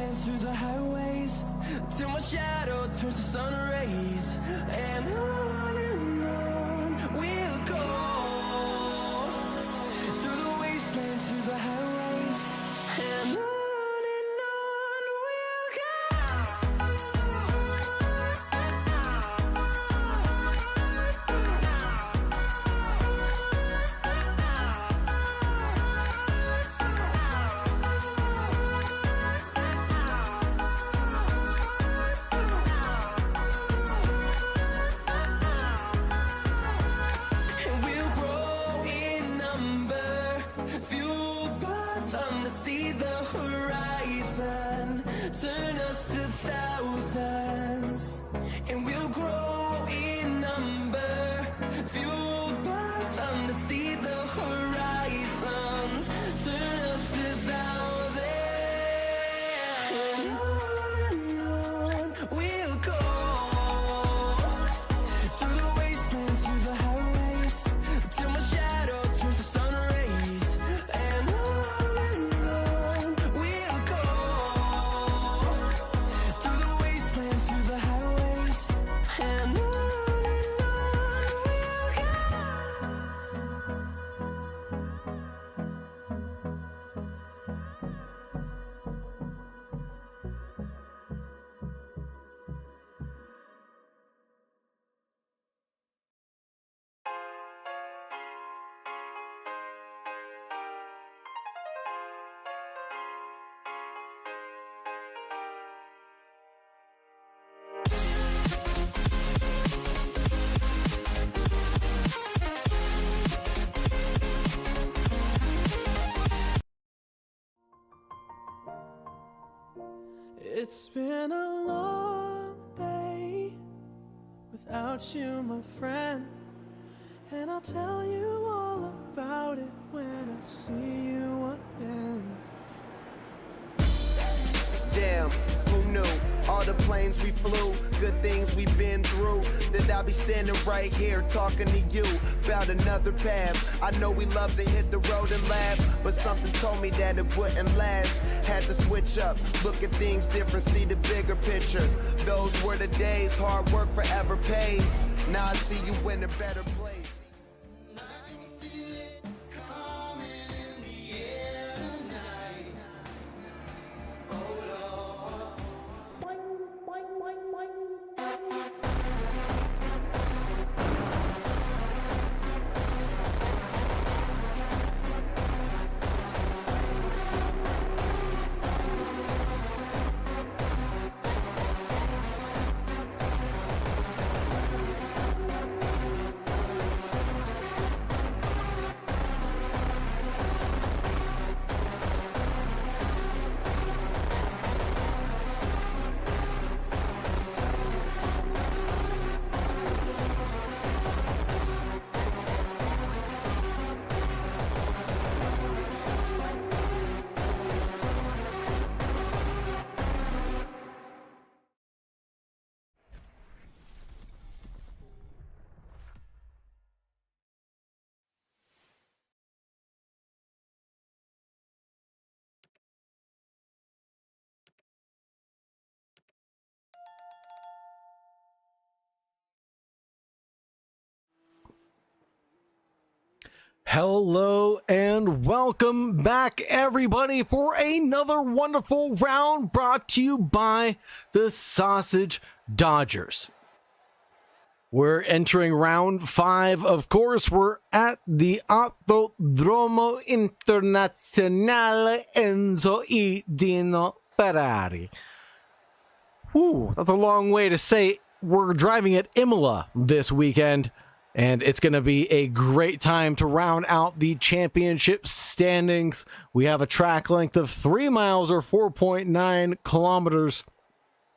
wastelands, through the highways, till my shadow turns to sun rays. And on we'll go, through the wastelands, through the highways, and on we'll go. Turn us to thousands, and we'll grow in number, fueled by them to see the horizon. Turn us to thousands, and on we'll go, through the wastelands, through the highways, till my shadow turns to sun rays. And on we'll go, through the wastelands, through the highways, and on we'll go. It's been a long day without you, my friend, and I'll tell you all about it when I see you again. Damn, who knew? All the planes we flew, good things we've been through. That I'll be standing right here talking to you about another path. I know we love to hit the road and laugh, but something told me that it wouldn't last. Had to switch up, look at things different, see the bigger picture. Those were the days, hard work forever pays. Now I see you in a better place. Hello and welcome back, everybody, for another wonderful round brought to you by the Sausage Dodgers. We're entering round 5. Of course, we're at the Autodromo Internazionale Enzo I Dino Ferrari. Whew, that's a long way to say we're driving at Imola this weekend. And it's going to be a great time to round out the championship standings. We have a track length of 3 miles or 4.9 kilometers.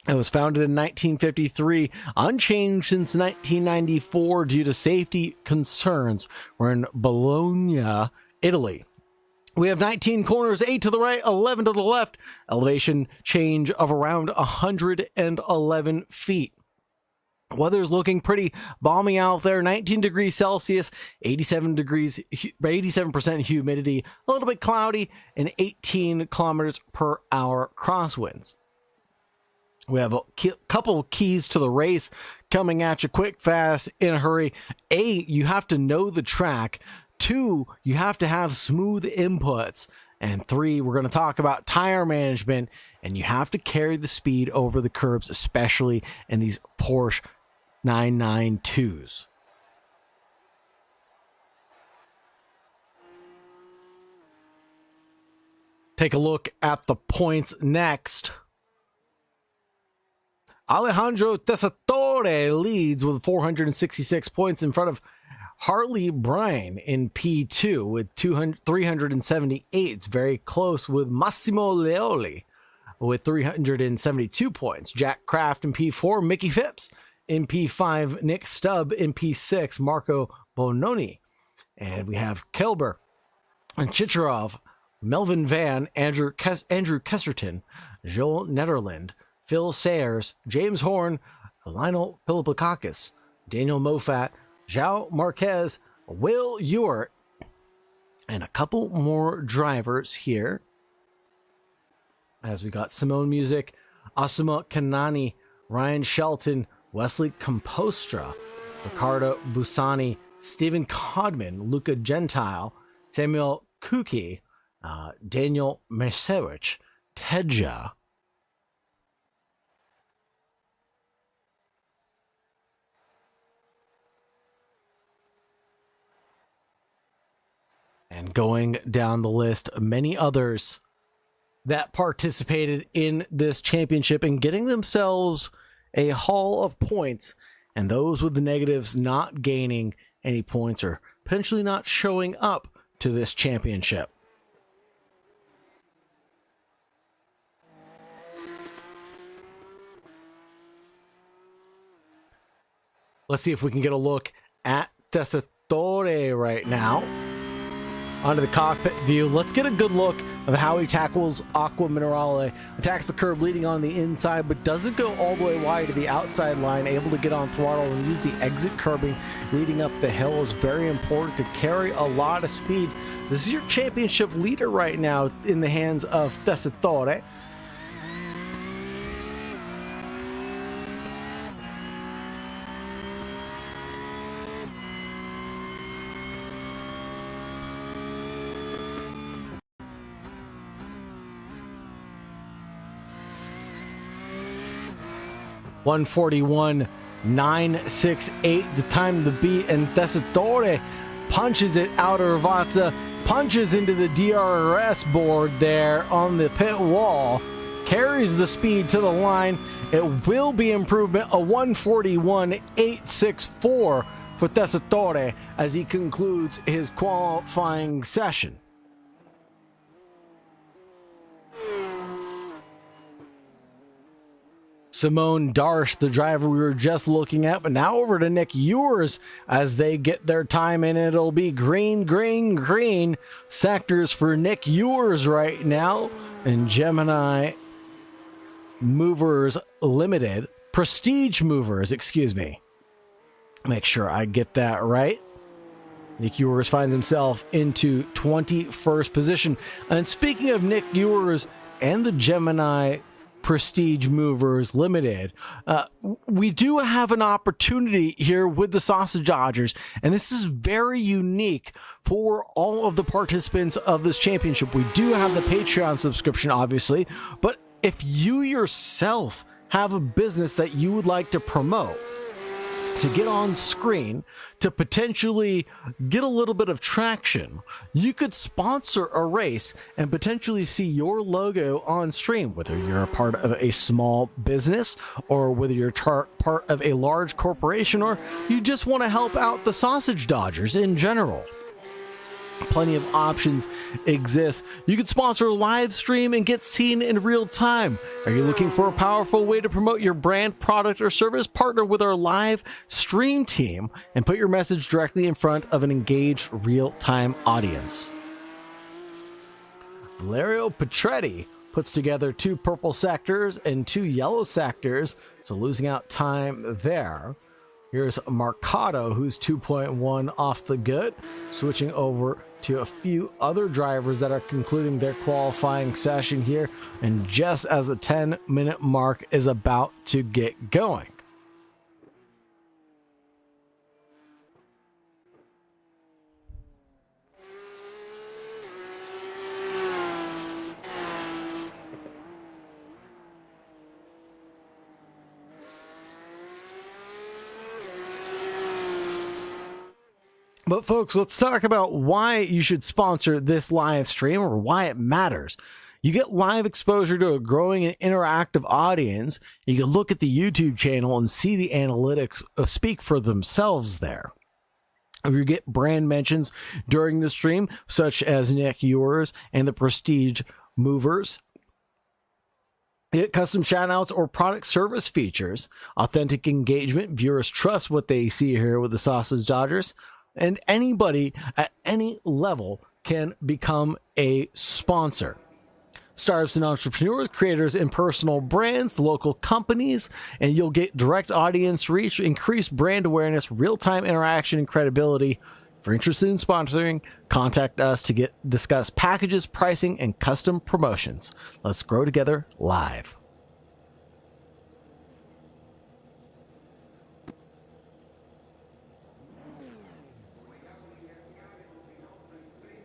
It was founded in 1953, unchanged since 1994 due to safety concerns. We're in Bologna, Italy. We have 19 corners, 8 to the right, 11 to the left. Elevation change of around 111 feet. Weather's looking pretty balmy out there. 19 degrees Celsius, 87% humidity, a little bit cloudy, and 18 kilometers per hour crosswinds. We have a couple keys to the race coming at you quick, fast, in a hurry. A, you have to know the track. 2, you have to have smooth inputs. And 3, we're going to talk about tire management, and you have to carry the speed over the curbs, especially in these Porsche 992s. Take a look at the points next. Alejandro Tessitore leads with 466 points in front of Harley Bryan in P2 with 378. It's very close with Massimo Leoli with 372 points. Jack Kraft in P4, Mickey Phipps in P5, Nick Stubb in P6, Marco Bononi. And we have Kelber and Chicharov, Melvin Van, Andrew Kesserton, Joel Netherland, Phil Sayers, James Horn, Lionel Philippakakis, Daniel Moffat, João Marquez, Will Ewart, and a couple more drivers here. As we got Simone Music, Asuma Kanani, Ryan Shelton, Wesley Compostra, Ricardo Busani, Stephen Codman, Luca Gentile, Samuel Kuki, Daniel Mesewicz, Tedja, and going down the list, many others that participated in this championship and getting themselves a haul of points, and those with the negatives not gaining any points or potentially not showing up to this championship. Let's see if we can get a look at Tessitore right now. Onto the cockpit view. Let's get a good look of how he tackles Aqua Minerale. Attacks the curb leading on the inside, but doesn't go all the way wide to the outside line. Able to get on throttle and use the exit curbing leading up the hill is very important to carry a lot of speed. This is your championship leader right now in the hands of Tessitore. (141.968) the time to beat, and Tessitore punches it out of Ravazza, punches into the DRS board there on the pit wall, carries the speed to the line. It will be improvement, a 141.864 for Tessitore as he concludes his qualifying session. Simone Darsh, the driver we were just looking at, but now over to Nick Ewers as they get their time in. It'll be green, green, green sectors for Nick Ewers right now. And Gemini Movers Limited, Prestige Movers, excuse me. Make sure I get that right. Nick Ewers finds himself into 21st position. And speaking of Nick Ewers and the Gemini Prestige Movers Limited, we do have an opportunity here with the Sausage Dodgers, and this is very unique for all of the participants of this championship. We do have the Patreon subscription, obviously, but if you yourself have a business that you would like to promote, to get on screen, to potentially get a little bit of traction, you could sponsor a race and potentially see your logo on stream, whether you're a part of a small business or whether you're part of a large corporation or you just want to help out the Sausage Dodgers in general. Plenty of options exist. You can sponsor a live stream and get seen in real time. Are you looking for a powerful way to promote your brand, product, or service? Partner with our live stream team and put your message directly in front of an engaged real-time audience. Valerio Petretti puts together 2 purple sectors and 2 yellow sectors, so losing out time there. Here's Mercado, who's 2.1 off the good, switching over to a few other drivers that are concluding their qualifying session here, and just as the 10-minute mark is about to get going. But folks, let's talk about why you should sponsor this live stream, or why it matters. You get live exposure to a growing and interactive audience. You can look at the YouTube channel and see the analytics speak for themselves there. You get brand mentions during the stream, such as Nick Ewers and the Prestige Movers. You get custom shoutouts or product service features, authentic engagement. Viewers trust what they see here with the Sausage Dodgers. And anybody at any level can become a sponsor. Startups and entrepreneurs, creators and personal brands, local companies, and you'll get direct audience reach, increased brand awareness, real-time interaction, and credibility. If you're interested in sponsoring, contact us to discuss packages, pricing, and custom promotions. Let's grow together live.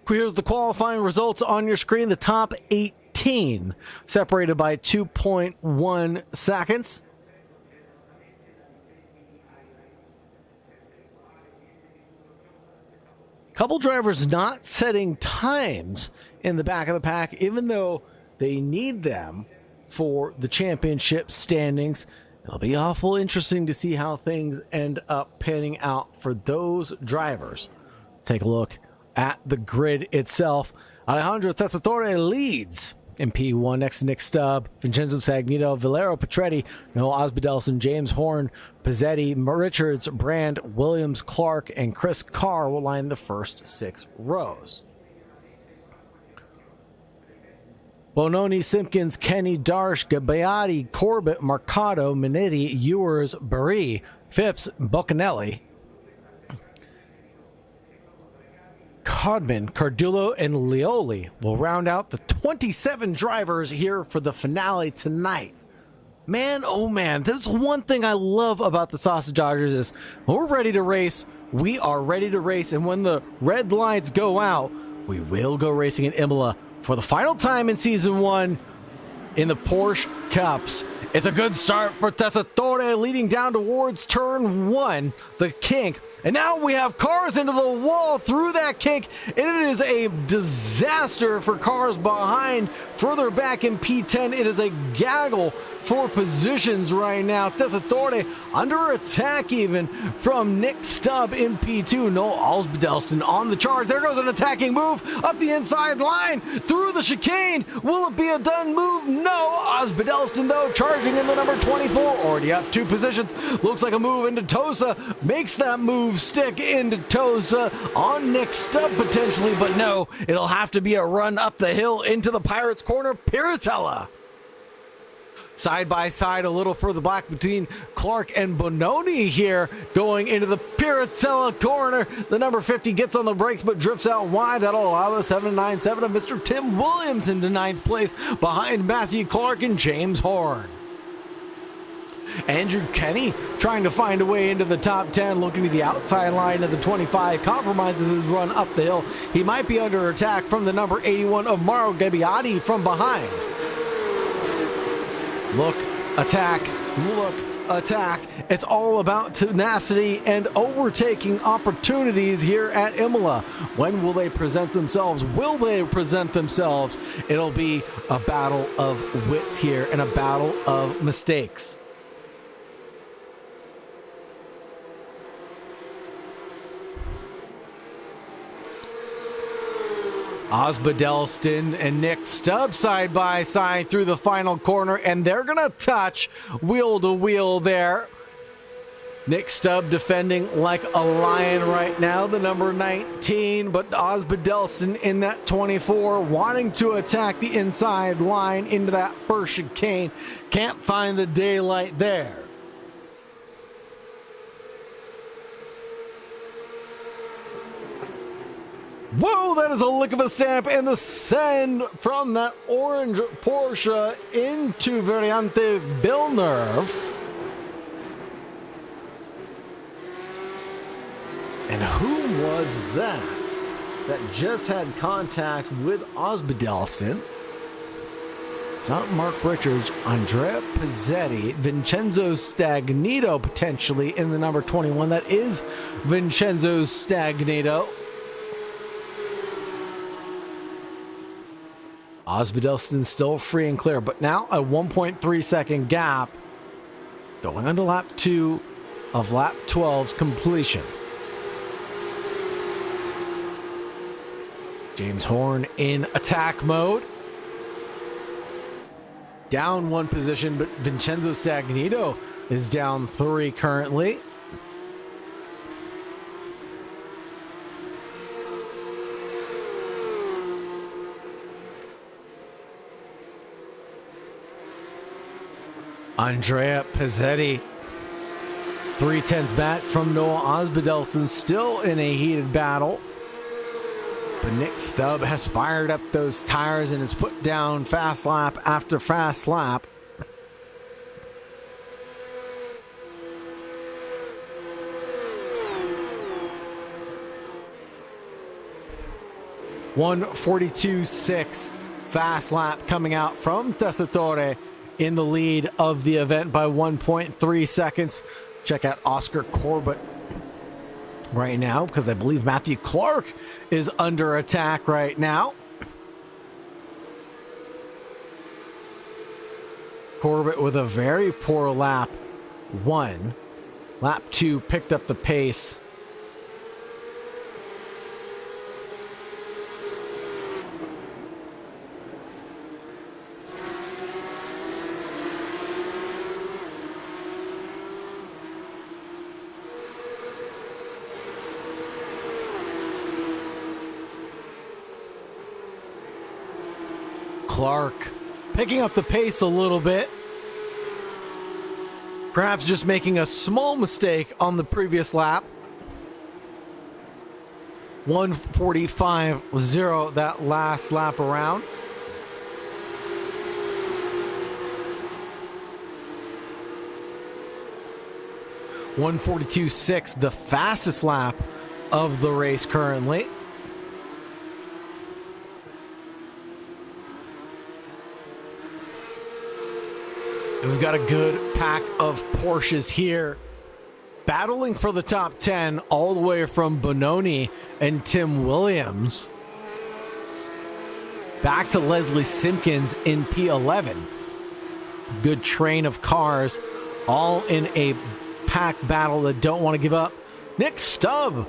Here's the qualifying results on your screen. The top 18 separated by 2.1 seconds. Couple drivers not setting times in the back of the pack, even though they need them for the championship standings. It'll be awful interesting to see how things end up panning out for those drivers. Take a look at the grid itself. Alejandro Tessitore leads in P1 next to Nick Stubb, Vincenzo Sagnito, Valero Petretti, Noah Osbaldeston, James Horn, Pizzetti, Richards, Brand, Williams, Clark, and Chris Carr will line the first 6 rows. Bononi, Simpkins, Kenny, Darsh, Gabbiati, Corbett, Mercado, Minetti, Ewers, Barry, Phipps, Boccanelli, Codman, Cardullo, and Lioli will round out the 27 drivers here for the finale tonight. Man, oh man, this is one thing I love about the Sausage Dodgers is when we're ready to race, we are ready to race, and when the red lights go out, we will go racing in Imola for the final time in Season 1 in the Porsche Cups. It's a good start for Tessitore, leading down towards turn 1, the kink. And now we have cars into the wall through that kink, and it is a disaster for cars behind. Further back in P10, it is a gaggle for positions right now. Tessitore under attack even from Nick Stubb in P2. Noah Osbaldeston on the charge. There goes an attacking move up the inside line through the chicane. Will it be a done move? No. Osbaldeston, though, charging in the number 24. Already up 2 positions. Looks like a move into Tosa. Makes that move stick into Tosa on Nick Stubb potentially, but no. It'll have to be a run up the hill into the Pirates' corner. Piratella. Side by side, a little further back between Clark and Bononi here, going into the Piratella corner. The number 50 gets on the brakes but drifts out wide. That'll allow the 797 of Mr. Tim Williams into 9th place behind Matthew Clark and James Horn. Andrew Kenny trying to find a way into the top 10, looking to the outside line of the 25, compromises his run up the hill. He might be under attack from the number 81 of Mauro Gabbiati from behind. Look, attack, look, attack. It's all about tenacity and overtaking opportunities here at Imola. When will they present themselves? Will they present themselves? It'll be a battle of wits here and a battle of mistakes. Osbaldeston and Nick Stubb side by side through the final corner, and they're gonna touch wheel to wheel there. Nick Stubb defending like a lion right now, the number 19, but Osbaldeston in that 24 wanting to attack the inside line into that first chicane. Can't find the daylight there. Whoa, that is a lick of a stamp, and the send from that orange Porsche into Variante Villeneuve. And who was that just had contact with Osbaldeston? It's not Mark Richards, Andrea Pizzetti, Vincenzo Stagnito potentially in the number 21. That is Vincenzo Stagnito. Osbaldeston still free and clear, but now a 1.3 second gap going into lap 2 of lap 12's completion. James Horn in attack mode. Down 1 position, but Vincenzo Stagnito is down 3 currently. Andrea Pizzetti, 3/10 back from Noah Osbaldeston, still in a heated battle. But Nick Stubb has fired up those tires and has put down fast lap after fast lap. .142.6 fast lap coming out from Tessitore in the lead of the event by 1.3 seconds. Check out Oscar Corbett right now, because I believe Matthew Clark is under attack right now. Corbett with a very poor lap 1. Lap 2 picked up the pace. Clark picking up the pace a little bit. Perhaps just making a small mistake on the previous lap. 1:45.0 that last lap around. .142.6, the fastest lap of the race currently. We've got a good pack of Porsches here, battling for the top 10 all the way from Bononi and Tim Williams back to Leslie Simpkins in P11. Good train of cars, all in a pack battle that don't want to give up. Nick Stubb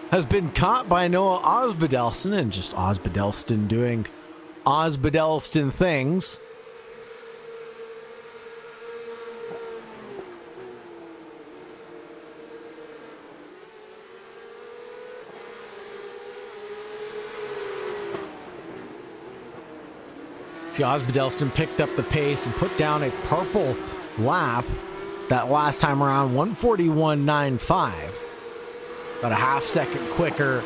has been caught by Noah Osbaldeston, and just Osbaldeston doing Osbaldeston things. See, Osbaldeston picked up the pace and put down a purple lap that last time around, 1:41.95. About a half second quicker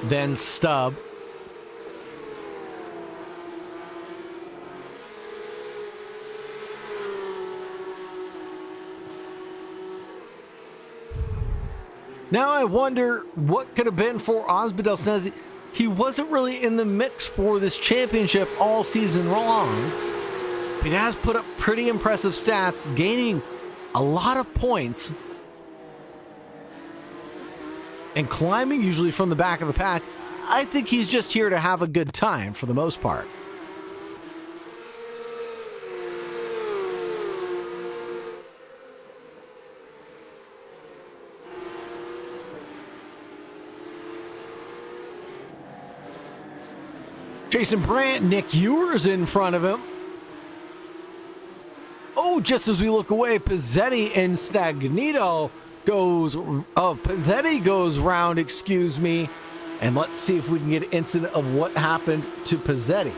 than Stubb. Now I wonder what could have been for Osbaldeston, as he wasn't really in the mix for this championship all season long. But he has put up pretty impressive stats, gaining a lot of points and climbing usually from the back of the pack. I think he's just here to have a good time for the most part. Jason Brandt, Nick Ewers in front of him. Oh, just as we look away, Pizzetti and Stagnito Pizzetti goes round, excuse me. And let's see if we can get an incident of what happened to Pizzetti.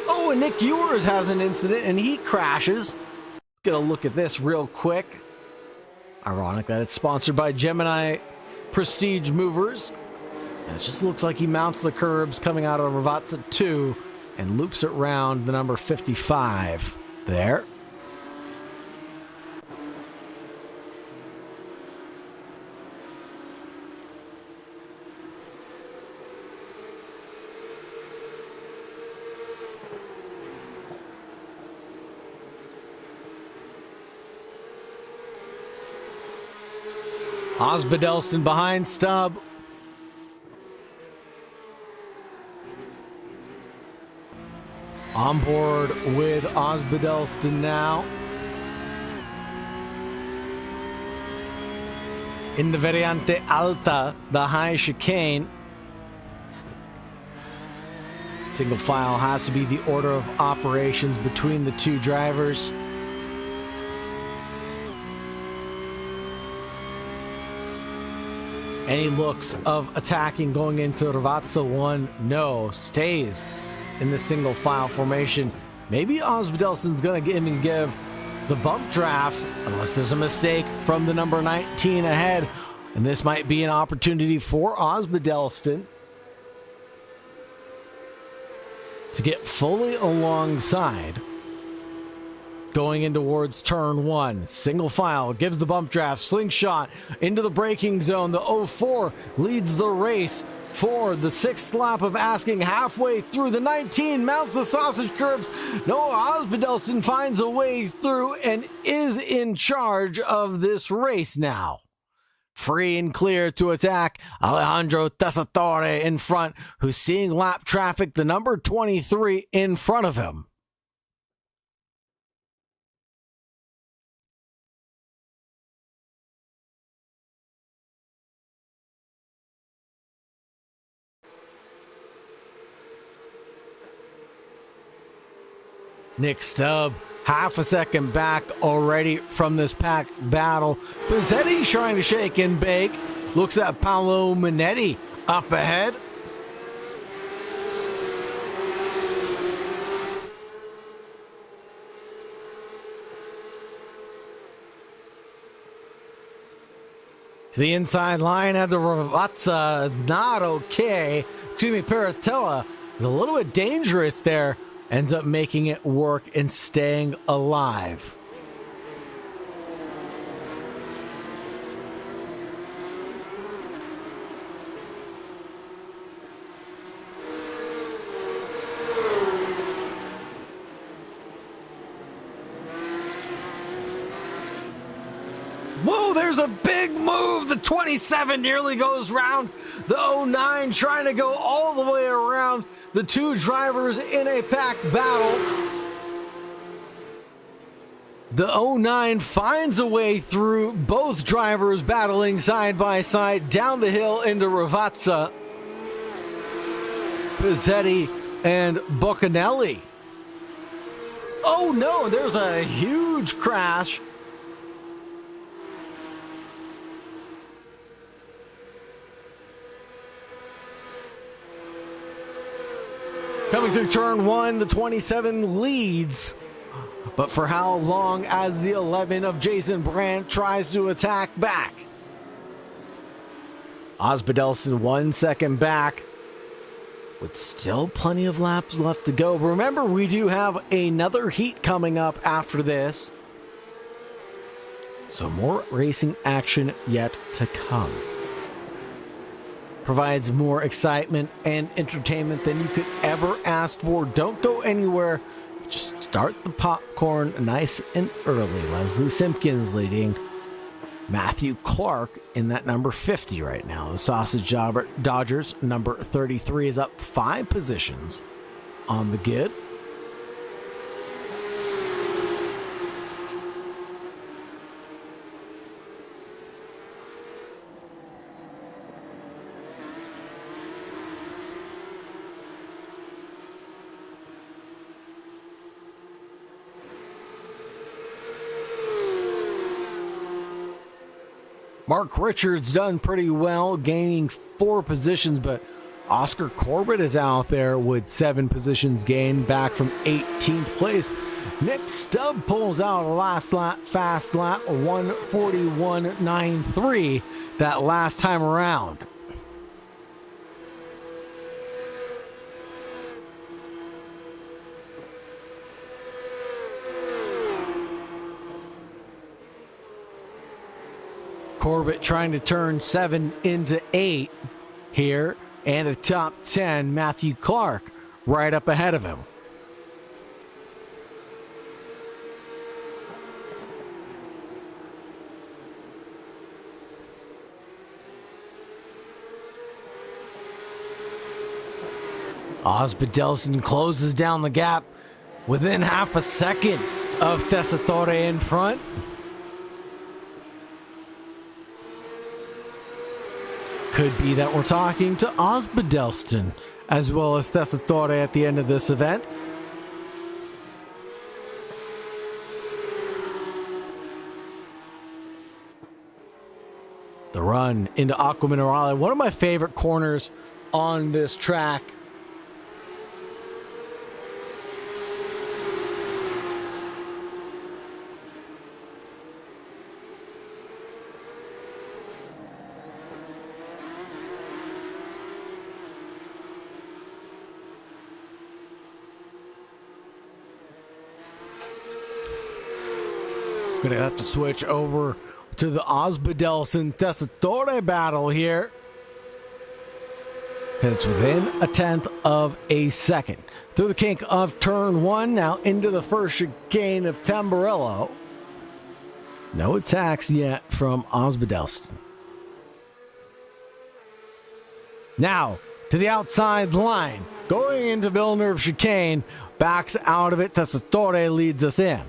Oh, Oh, and Nick Ewers has an incident and he crashes. Let's get a look at this real quick. Ironic that it's sponsored by Gemini Prestige Movers. And it just looks like he mounts the curbs coming out of Ravazza 2 and loops it round the number 55 there. Osbaldeston behind Stubb. On board with Osbaldeston now. In the Variante Alta, the high chicane. Single file has to be the order of operations between the two drivers. Any looks of attacking going into Ravazza 1? No, stays in the single file formation. Maybe Osbaldeston's going to give the bump draft, unless there's a mistake from the number 19 ahead. And this might be an opportunity for Osbaldeston to get fully alongside. Going in towards turn 1. Single file gives the bump draft. Slingshot into the braking zone. The 04 leads the race for the 6th lap of asking. Halfway through, the 19 mounts the sausage curbs. Noah Osbaldeston finds a way through and is in charge of this race now. Free and clear to attack. Alejandro Tessitore in front, who's seeing lap traffic. The number 23 in front of him. Nick Stubb, half a second back already from this pack battle. Bizzetti trying to shake and bake. Looks at Paolo Minetti up ahead. To the inside line at the Ravazza, not okay. Excuse me, Paratella is a little bit dangerous there. Ends up making it work and staying alive. Whoa, there's a big move. The 27 nearly goes round the 09, trying to go all the way around the two drivers in a pack battle. The 09 finds a way through, both drivers battling side by side down the hill into Ravazza. Bizzetti and Boccanelli. Oh no, there's a huge crash. Coming through turn 1, the 27 leads. But for how long as the 11 of Jason Brandt tries to attack back? Osbaldeston 1 second back, with still plenty of laps left to go. Remember, we do have another heat coming up after this. So more racing action yet to come. Provides more excitement and entertainment than you could ever ask for. Don't go anywhere. Just start the popcorn nice and early. Leslie Simpkins leading Matthew Clark in that number 50 right now. The Sausage Dodgers number 33 is up 5 positions on the grid. Mark Richards done pretty well, gaining 4 positions, but Oscar Corbett is out there with 7 positions gained, back from 18th place. Nick Stubb pulls out a last lap, fast lap, 1:41.93 that last time around. Corbett trying to turn 7 into 8 here, and a top 10, Matthew Clark right up ahead of him. Osbjørnsen closes down the gap within half a second of Tessitore in front. Could be that we're talking to Osbjørnsen as well as Tessitore at the end of this event. The run into Acqua Minerale, one of my favorite corners on this track. Gonna have to switch over to the Osbjørnsen Tessitore battle here. It's within a 1/10 of a second. Through the kink of turn 1, now into the first chicane of Tamburello. No attacks yet from Osbjørnsen. Now to the outside line, going into Villeneuve chicane, backs out of it. Tessitore leads us in.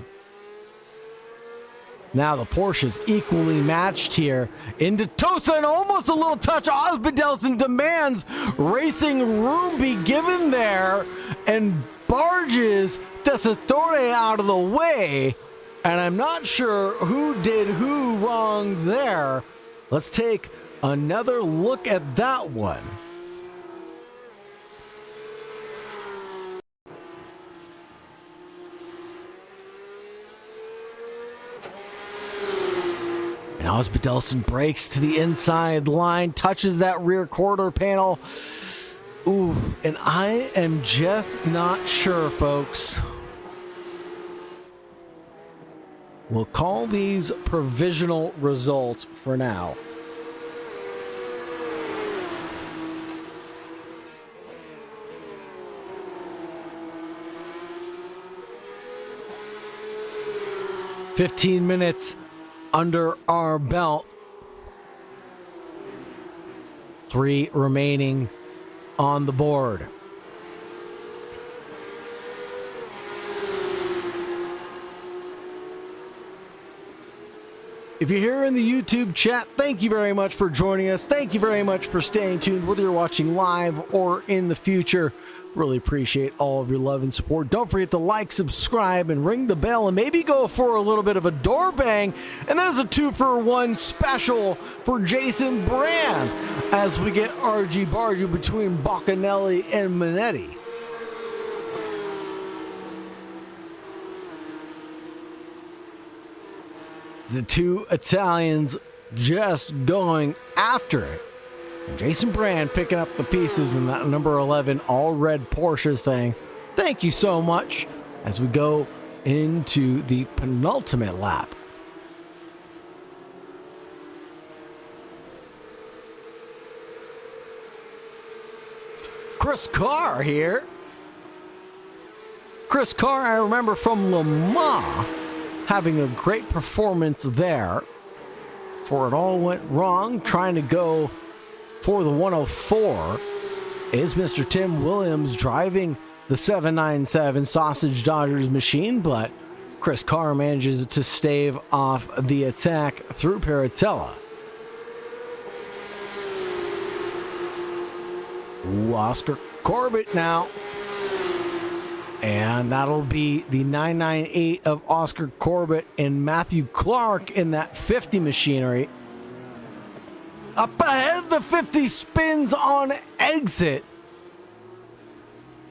Now the Porsche's equally matched here into Tosa, and almost a little touch. Osbjørnsen demands racing room be given there and barges Tessitore out of the way. And I'm not sure who did who wrong there. Let's take another look at that one. And Osbjørnsen breaks to the inside line, touches that rear quarter panel. Ooh, and I am just not sure, folks. We'll call these provisional results for now. "15 minutes under our belt. 3 remaining on the board." If you're here in the YouTube chat, thank you very much for joining us. Thank you very much for staying tuned, whether you're watching live or in the future. Really appreciate all of your love and support. Don't forget to like, subscribe, and ring the bell, and maybe go for a little bit of a door bang. And there's a 2-for-1 special for Jason Brand as we get RG Bargy between Boccanelli and Minetti. The two Italians just going after it. And Jason Brand picking up the pieces in that number 11 all-red Porsche, saying, "Thank you so much," as we go into the penultimate lap. Chris Carr here. Chris Carr, I remember from Le Mans, having a great performance there. Before it all went wrong, trying to go for the 104 is Mr. Tim Williams, driving the 797 Sausage Dodgers machine, but Chris Carr manages to stave off the attack through Paratella. Ooh, Oscar Corbett now. And that'll be the 998 of Oscar Corbett and Matthew Clark in that 50 machinery. Up ahead, the 50 spins on exit.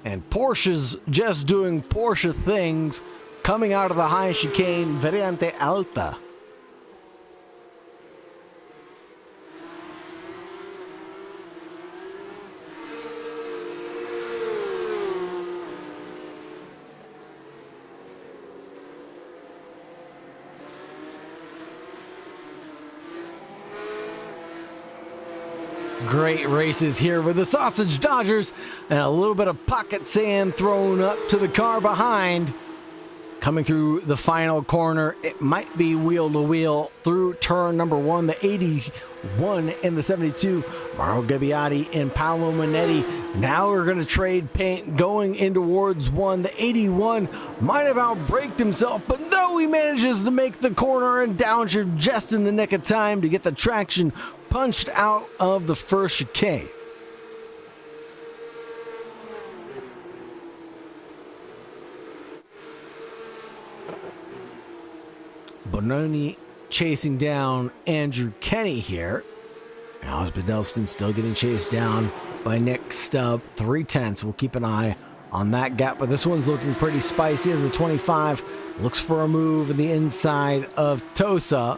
And Porsche's just doing Porsche things, coming out of the high chicane, Variante Alta. Great races here with the Sausage Dodgers, and a little bit of pocket sand thrown up to the car behind. Coming through the final corner, it might be wheel to wheel through turn number 1, the 81 and the 72, Mauro Gabbiati and Paolo Manetti. Now we're going to trade paint going in towards 1. The 81 might have outbraked himself, but no, he manages to make the corner and downshift just in the nick of time to get the traction punched out of the first chicane. Bononi chasing down Andrew Kenny here. And Osbert Elston still getting chased down by Nick Stubb. 3/10. We'll keep an eye on that gap, but this one's looking pretty spicy as the 25 looks for a move in the inside of Tosa.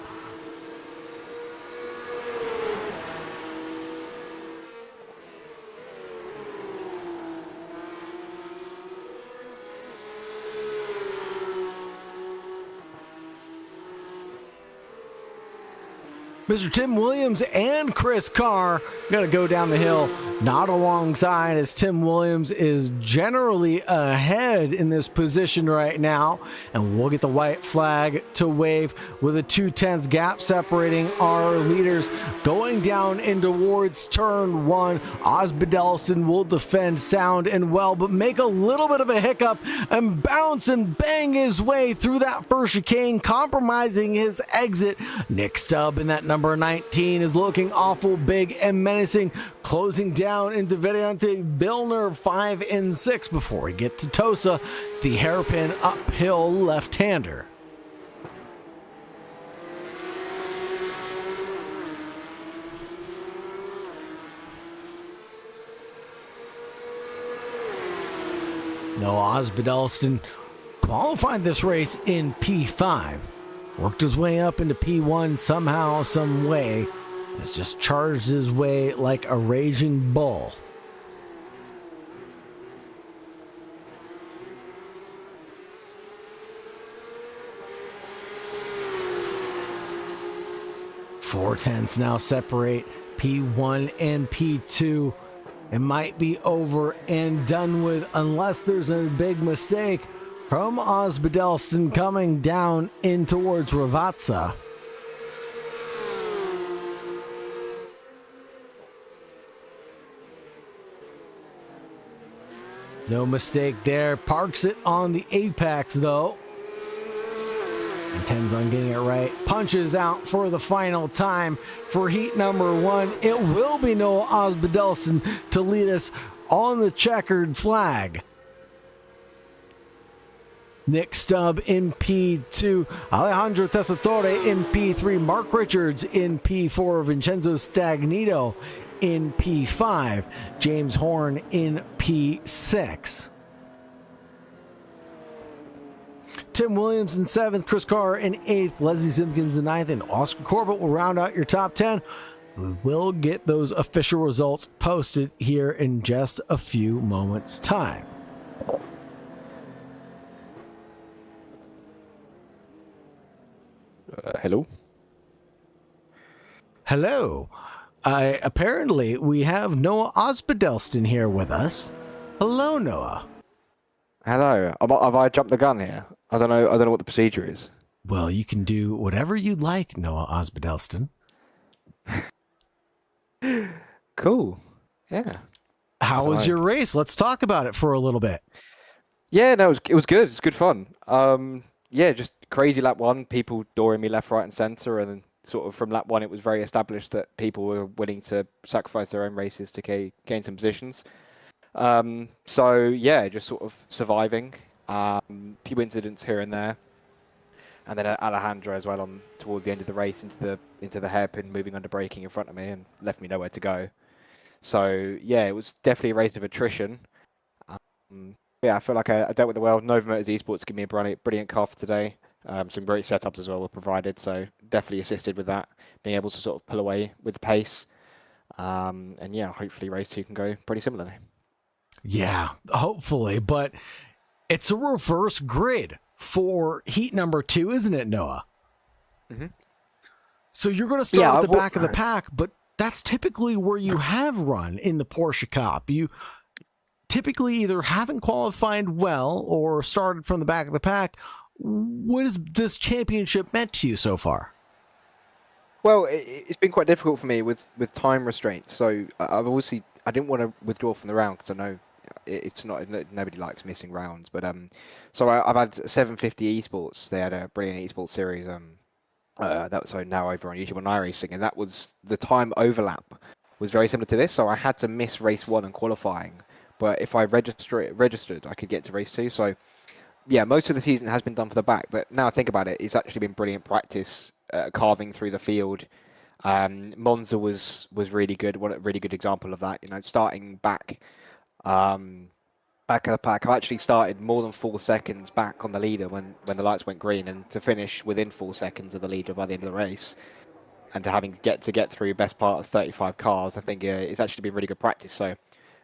Mr. Tim Williams and Chris Carr got to go down the hill, not alongside, as Tim Williams is generally ahead in this position right now. And we'll get the white flag to wave with a 2/10 gap separating our leaders going down in towards turn 1. Osbedelston will defend sound and well, but make a little bit of a hiccup and bounce and bang his way through that first chicane, compromising his exit. Nick Stubb in that number 19 is looking awful big and menacing, closing down into Variante Billner 5 and 6 before we get to Tosa, the hairpin uphill left-hander. Noah Osbedelston qualified this race in P5. Worked his way up into P1 somehow, some way. Has just charged his way like a raging bull. Four tenths now separate P1 and P2. It might be over and done with unless there's a big mistake from Osbedelston coming down in towards Ravazza. No mistake there. Parks it on the apex though. Intends on getting it right. Punches out for the final time for heat number 1. It will be Noah Osbedelston to lead us on the checkered flag. Nick Stubb in P2, Alejandro Tessitore in P3, Mark Richards in P4, Vincenzo Stagnito in P5, James Horn in P6. Tim Williams in 7th, Chris Carr in 8th, Leslie Simpkins in 9th, and Oscar Corbett will round out your top 10. We will get those official results posted here in just a few moments' time. Hello? Hello. Apparently, we have Noah Osbedelston here with us. Hello, Noah. Hello. Have I jumped the gun here? I don't know what the procedure is. Well, you can do whatever you'd like, Noah Osbedelston. Cool. Yeah. How was your race? Let's talk about it for a little bit. Yeah, no, it was good. It's good fun. Yeah, just crazy lap 1, people dooring me left, right, and centre, and then sort of from lap 1, it was very established that people were willing to sacrifice their own races to gain some positions. So yeah, just sort of surviving. Few incidents here and there. and then Alejandro as well on towards the end of the race into the hairpin, moving under braking in front of me and left me nowhere to go. So yeah, it was definitely a race of attrition. Yeah, I feel like I dealt with it well. Nova Motors Esports gave me a brilliant car for today. Some great setups as well were provided, so definitely assisted with that, being able to sort of pull away with the pace. And yeah, hopefully race 2 can go pretty similarly. Yeah, hopefully, but it's a reverse grid for heat number 2, isn't it, Noah? Mm-hmm. So you're going to start at the back of the pack, but that's typically where you have run in the Porsche Cup. You typically either haven't qualified well or started from the back of the pack. What has this championship meant to you so far? Well, it's been quite difficult for me with time restraints. So I didn't want to withdraw from the round because I know it's not, nobody likes missing rounds. But so I've had 750 Esports. They had a brilliant Esports series. That was now over on YouTube on iRacing, and that was the time overlap was very similar to this. So I had to miss race 1 and qualifying, but if I registered, I could get to race 2. So yeah, most of the season has been done for the back, but now I think about it, it's actually been brilliant practice carving through the field. Monza was really good. What a really good example of that. You know, starting back of the pack. I actually started more than 4 seconds back on the leader when the lights went green, and to finish within 4 seconds of the leader by the end of the race, and to having to get through best part of 35 cars, I think it's actually been really good practice. So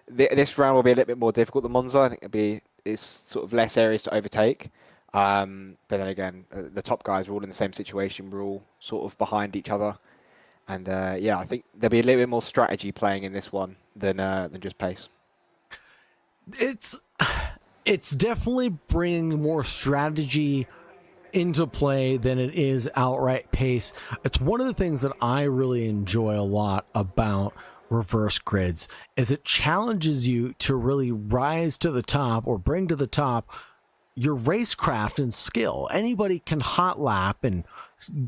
this round will be a little bit more difficult than Monza. I think it's sort of less areas to overtake. But then again, the top guys are all in the same situation. We're all sort of behind each other, and yeah, I think there'll be a little bit more strategy playing in this one than just pace. It's definitely bringing more strategy into play than it is outright pace. It's one of the things that I really enjoy a lot about reverse grids is it challenges you to really rise to the top or bring to the top your racecraft and skill. Anybody can hot lap and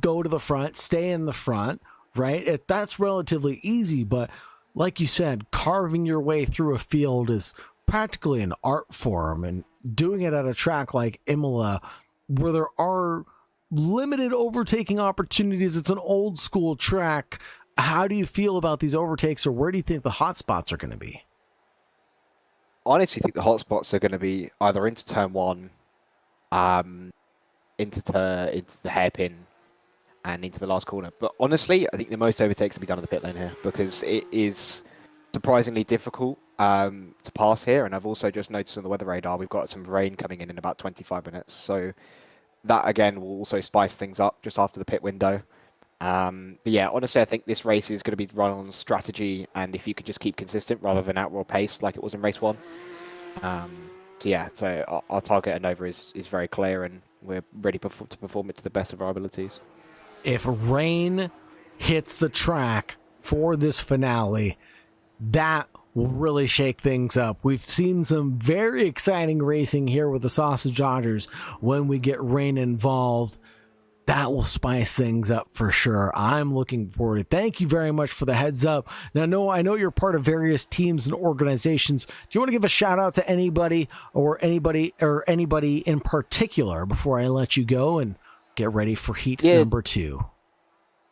go to the front, stay in the front, right? That's relatively easy, but like you said, carving your way through a field is practically an art form, and doing it at a track like Imola where there are limited overtaking opportunities. It's an old school track. How do you feel about these overtakes, or where do you think the hot spots are going to be? I honestly think the hot spots are going to be either into turn 1, into the hairpin, and into the last corner. But honestly, I think the most overtakes will be done at the pit lane here, because it is surprisingly difficult to pass here. And I've also just noticed on the weather radar we've got some rain coming in about 25 minutes. So that again will also spice things up just after the pit window. But yeah, honestly, I think this race is going to be run on strategy, and if you could just keep consistent rather than outright pace like it was in race 1. So yeah, so our target at Nova is very clear, and we're ready to perform it to the best of our abilities. If rain hits the track for this finale, that will really shake things up. We've seen some very exciting racing here with the Sausage Dodgers. When we get rain involved, that will spice things up for sure. I'm looking forward to it. Thank you very much for the heads up. Now, Noah, I know you're part of various teams and organizations. Do you want to give a shout out to anybody in particular before I let you go and get ready for heat number 2?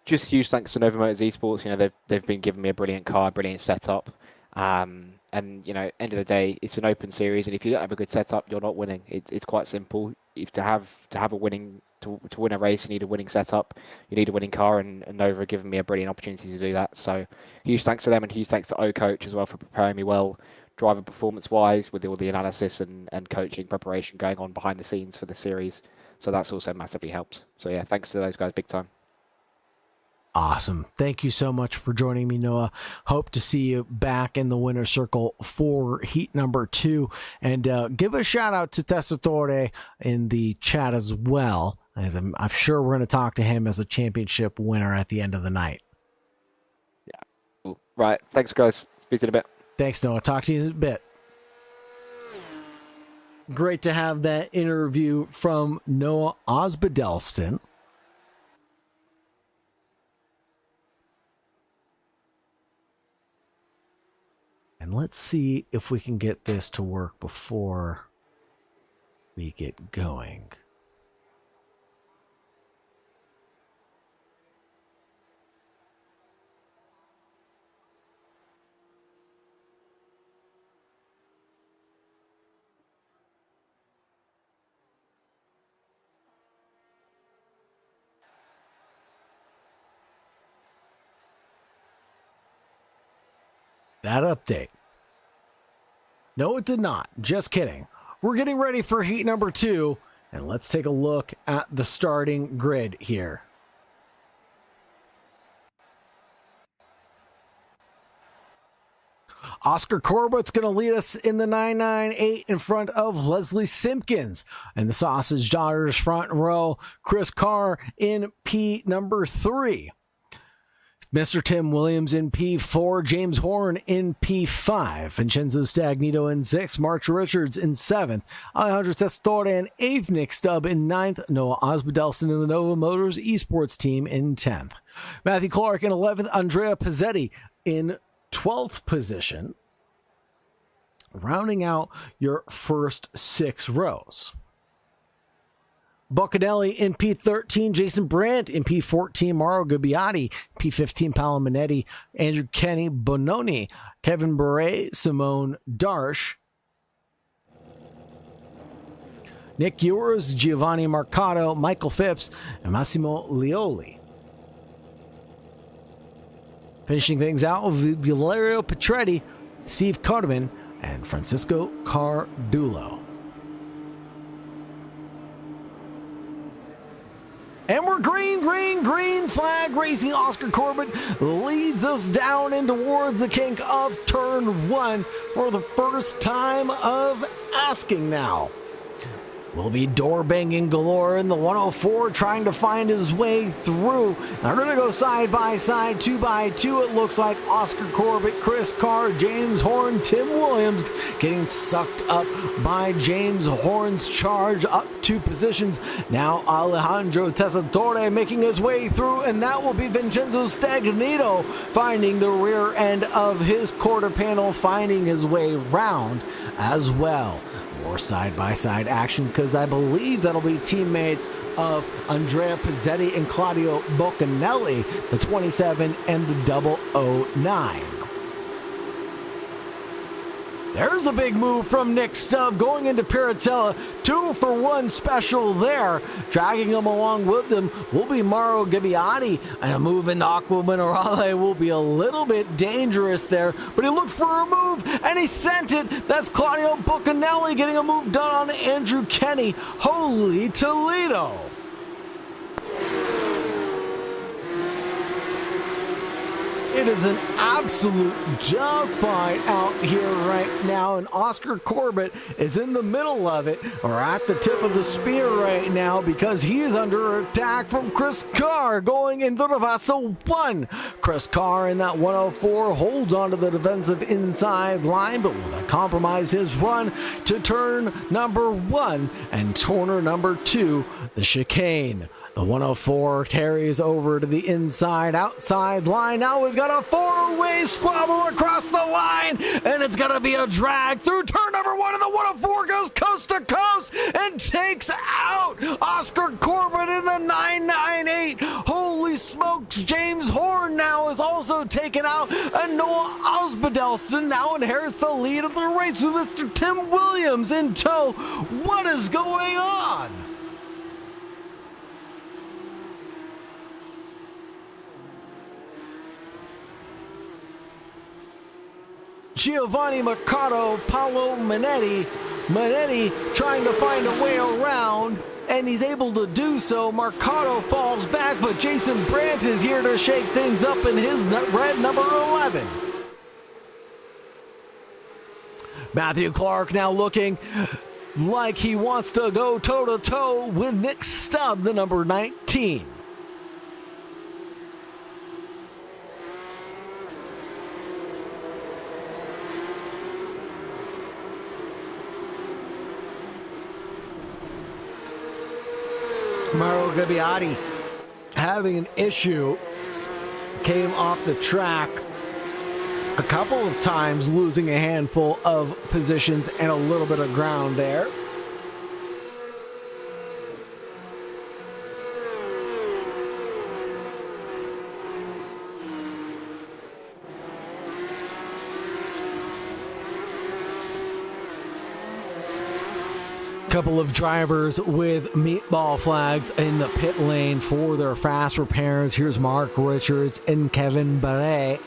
Just huge thanks to Nova Motors Esports. You know, they've been giving me a brilliant car, brilliant setup. And you know, end of the day, it's an open series, and if you don't have a good setup, you're not winning. It's quite simple. If to win a race, you need a winning setup, you need a winning car, and Nova have given me a brilliant opportunity to do that. So huge thanks to them, and huge thanks to O-Coach as well for preparing me well, driver performance wise, with all the analysis and coaching preparation going on behind the scenes for the series. So that's also massively helped. So yeah, thanks to those guys big time. Awesome. Thank you so much for joining me, Noah. Hope to see you back in the winner's circle for heat number 2. And give a shout out to Testatore in the chat as well, as I'm sure we're going to talk to him as a championship winner at the end of the night. Yeah. Cool. Right. Thanks, guys. Speak to you in a bit. Thanks, Noah. Talk to you in a bit. Great to have that interview from Noah Osbaldeston. And let's see if we can get this to work before we get going. that update. No, it did not. Just kidding. We're getting ready for heat number 2, and let's take a look at the starting grid here. Oscar Corbett's going to lead us in the 998 in front of Leslie Simpkins. And the Sausage Dodgers front row, Chris Carr in P number 3. Mr. Tim Williams in P4, James Horn in P5, Vincenzo Stagnito in 6th, March Richards in 7th, Alejandro Testore in 8th, Nick Stubb in 9th, Noah Osbaldeston in the Nova Motors Esports team in 10th. Matthew Clark in 11th, Andrea Pizzetti in 12th position, rounding out your first 6 rows. Boccanelli in P13, Jason Brandt in P14, Mauro Gabbiati, P15, Paolo Minetti, Andrew Kenny, Bononi, Kevin Bure, Simone Darsh, Nick Ewers, Giovanni Marcato, Michael Phipps, and Massimo Lioli. Finishing things out with Valerio Petretti, Steve Cartman, and Francisco Cardulo. And we're green flag racing. Oscar Corbett leads us down and towards the kink of turn 1 for the first time of asking now. Will be door banging galore in the 104, trying to find his way through. Now we're going to go side by side, 2 by 2. It looks like Oscar Corbett, Chris Carr, James Horn, Tim Williams getting sucked up by James Horn's charge up 2 positions. Now Alejandro Tessitore making his way through, and that will be Vincenzo Stagnito finding the rear end of his quarter panel, finding his way round as well. More side-by-side action, because I believe that'll be teammates of Andrea Pizzetti and Claudio Boccanelli, the 27 and the 009. There's a big move from Nick Stubb going into Piratella. 2-for-1 special there. Dragging him along with them will be Mauro Gabbiati. And a move into Aqua Minerale will be a little bit dangerous there. But he looked for a move and he sent it. That's Claudio Boccanelli getting a move done on Andrew Kenny. Holy Toledo. It is an absolute dogfight out here right now, and Oscar Corbett is in the middle of it, or at the tip of the spear right now, because he is under attack from Chris Carr going into the Vaso 1. Chris Carr in that 104 holds onto the defensive inside line, but will that compromise his run to turn number 1 and corner number 2, the chicane. The 104 carries over to the inside, outside line. Now we've got a 4-way squabble across the line, and it's going to be a drag through turn number 1, and the 104 goes coast to coast and takes out Oscar Corbett in the 998. Holy smokes, James Horn now is also taken out, and Noah Osbaldeston now inherits the lead of the race with Mr. Tim Williams in tow. What is going on? Giovanni Mercado, Paolo Minetti trying to find a way around, and he's able to do so. Mercado falls back, but Jason Brandt is here to shake things up in his red number 11. Matthew Clark now looking like he wants to go toe-to-toe with Nick Stubb, the number 19. Mauro Gabbiati having an issue, came off the track a couple of times, losing a handful of positions and a little bit of ground there. Couple of drivers with meatball flags in the pit lane for their fast repairs. Here's Mark Richards and Kevin Bure.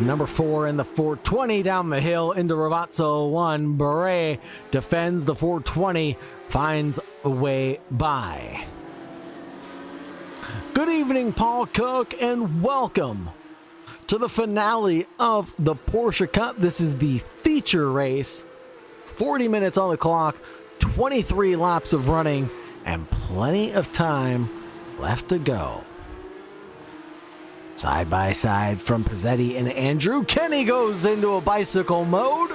Number 4 in the 420 down the hill into Ravazzo 1. Beret defends the 420, finds a way by. Good evening, Paul Cook, and welcome to the finale of the Porsche Cup. This is the feature race. 40 minutes on the clock, 23 laps of running, and plenty of time left to go. Side by side from Pizzetti and Andrew. Kenny goes into a bicycle mode.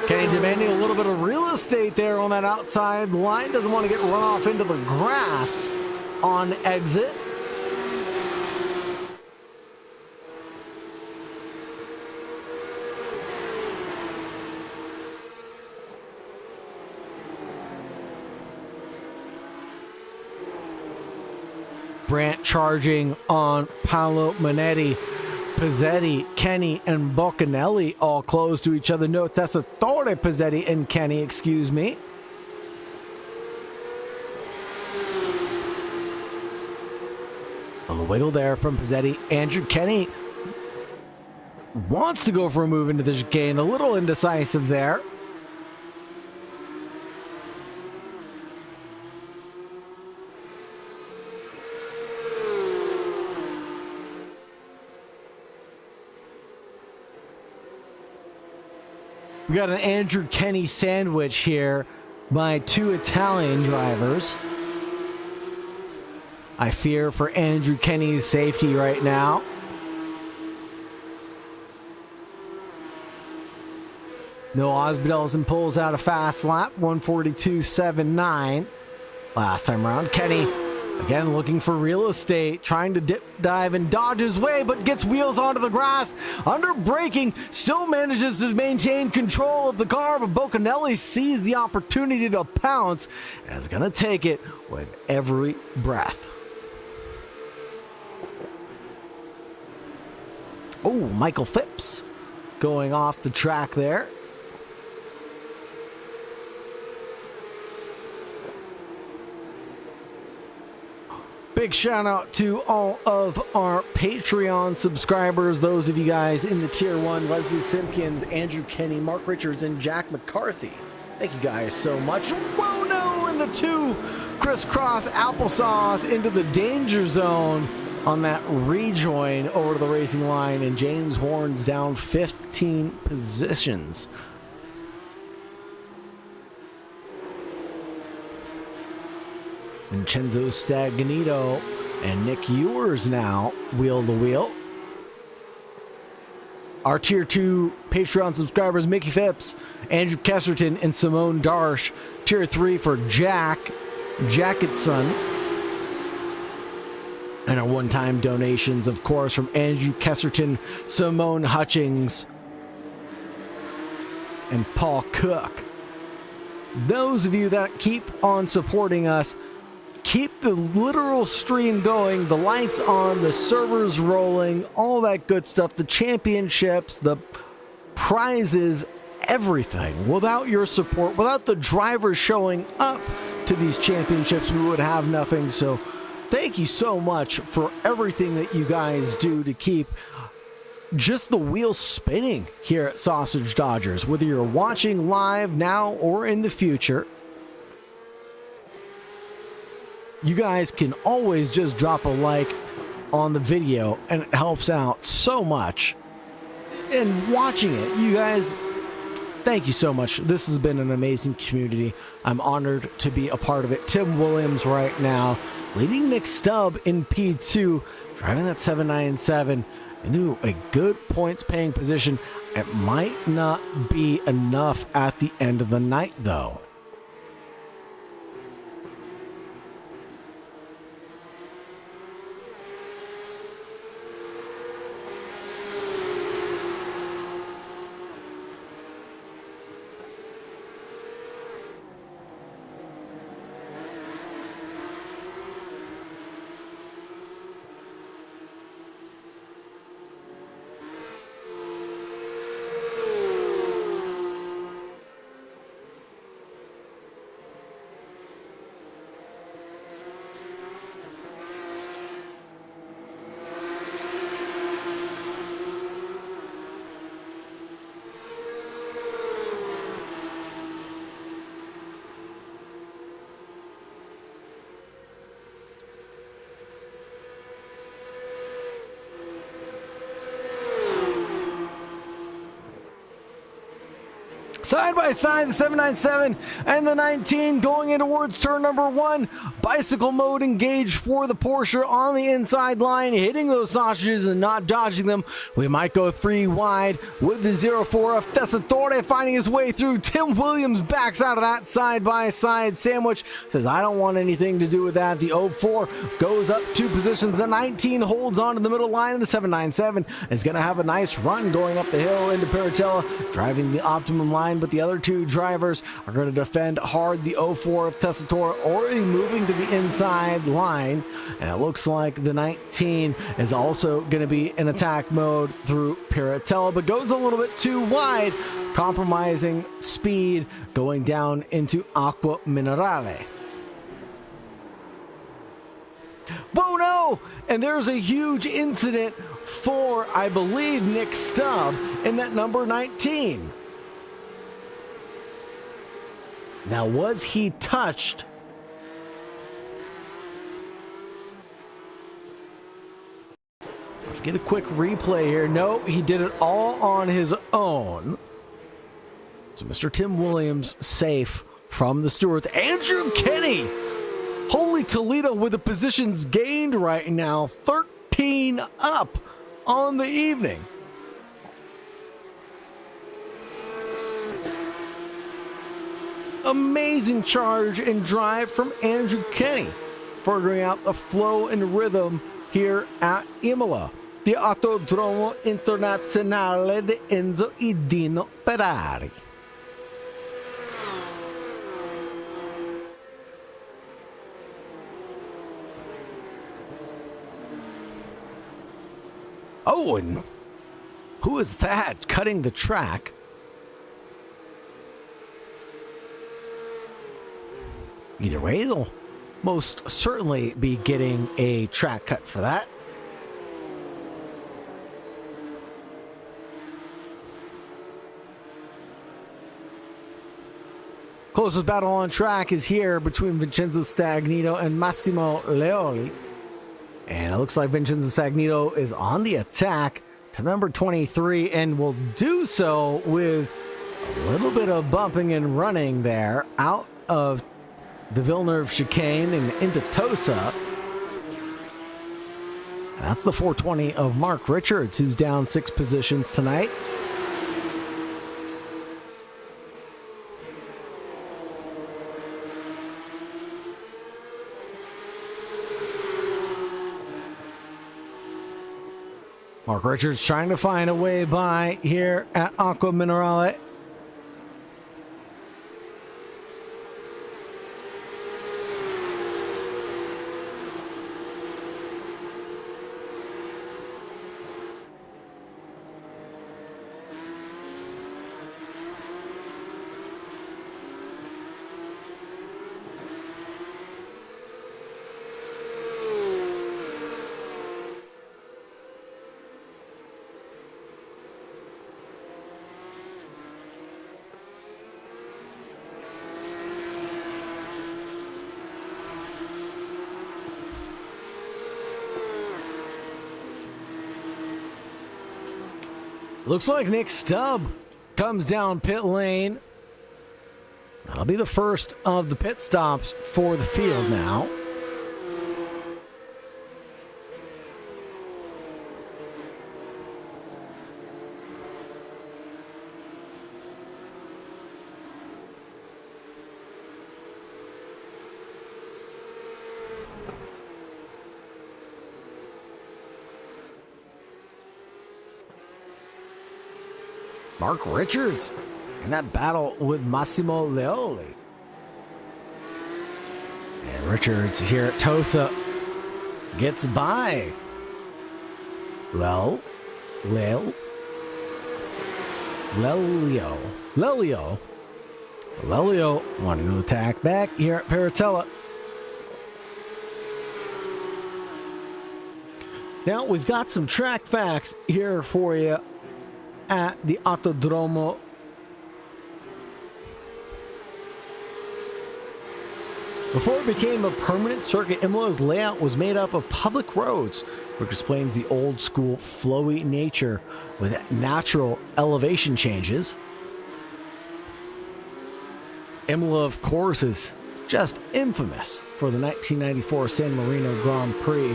Kenny demanding a little bit of real estate there on that outside line. Doesn't want to get run off into the grass on exit. Brandt charging on Paolo Manetti. Pizzetti, Kenny, and Boccanelli all close to each other. No Tessitore, Pizzetti and Kenny, excuse me. A little wiggle there from Pizzetti. Andrew Kenny wants to go for a move into the chicane. A little indecisive there. We got an Andrew Kenny sandwich here by two Italian drivers. I fear for Andrew Kenny's safety right now. No Osbelson pulls out a fast lap, 142.79. Last time around, Kenny again looking for real estate, trying to dip, dive, and dodge his way, but gets wheels onto the grass. Under braking, still manages to maintain control of the car, but Boccanelli sees the opportunity to pounce and is going to take it with every breath. Oh, Michael Phipps going off the track there. Big shout out to all of our Patreon subscribers, those of you guys in the Tier 1, Leslie Simpkins, Andrew Kenny, Mark Richards, and Jack McCarthy. Thank you guys so much. Whoa, no, and the two crisscross applesauce into the danger zone on that rejoin over to the racing line, and James Horns down 15 positions. Vincenzo Stagnito and Nick Ewers now wheel to wheel. Our Tier 2 Patreon subscribers, Mickey Phipps, Andrew Kesserton, and Simone Darsh. Tier 3 for Jacketson. And our one-time donations, of course, from Andrew Kesserton, Simone Hutchings, and Paul Cook. Those of you that keep on supporting us, keep the literal stream going, the lights on, the servers rolling, all that good stuff, the championships, the prizes, everything. Without your support, without the drivers showing up to these championships, we would have nothing. So thank you so much for everything that you guys do to keep just the wheels spinning here at Sausage Dodgers. Whether you're watching live now or in the future, you guys can always just drop a like on the video, and it helps out so much. And watching it, you guys, thank you so much. This has been an amazing community. I'm honored to be a part of it. Tim Williams right now leading Nick Stubb in P2, driving that 797 into a good points paying position. It might not be enough at the end of the night, though. Side by side, the 797 and the 19 going in towards turn number 1. Bicycle mode engaged for the Porsche on the inside line, hitting those sausages and not dodging them. We might go 3 wide with the 04 of Tessitore finding his way through. Tim Williams backs out of that side by side sandwich. Says, I don't want anything to do with that. The 04 goes up 2 positions. The 19 holds on to the middle line, and the 797 is going to have a nice run going up the hill into Paratella, driving the optimum line. But the other 2 drivers are going to defend hard. The 04 of Tessitore already moving to the inside line, and it looks like the 19 is also going to be in attack mode through Paratella, but goes a little bit too wide, compromising speed going down into Acqua Minerale. Whoa, no! And there's a huge incident for, I believe, Nick Stubb in that number 19. Now, was he touched? Let's get a quick replay here. No, he did it all on his own. So Mr. Tim Williams safe from the stewards. Andrew Kenny! Holy Toledo with the positions gained right now. 13 up on the evening. Amazing charge and drive from Andrew Kenny, furthering out the flow and rhythm here at Imola, the Autodromo Internazionale de Enzo Idino Ferrari. Oh, and who is that cutting the track? Either way, they'll most certainly be getting a track cut for that. Closest battle on track is here between Vincenzo Stagnito and Massimo Leoli. And it looks like Vincenzo Stagnito is on the attack to number 23 and will do so with a little bit of bumping and running there out of the Villeneuve chicane and into Tosa. That's the 420 of Mark Richards, who's down 6 positions tonight. Mark Richards trying to find a way by here at Acqua Minerale. Looks like Nick Stubb comes down pit lane. That'll be the first of the pit stops for the field now. Mark Richards in that battle with Massimo Leoli. And Richards here at Tosa gets by Lelio wanting to attack back here at Paratella. Now we've got some track facts here for you at the Autodromo. Before it became a permanent circuit, Imola's layout was made up of public roads, which explains the old school flowy nature with natural elevation changes. Imola, of course, is just infamous for the 1994 San Marino Grand Prix,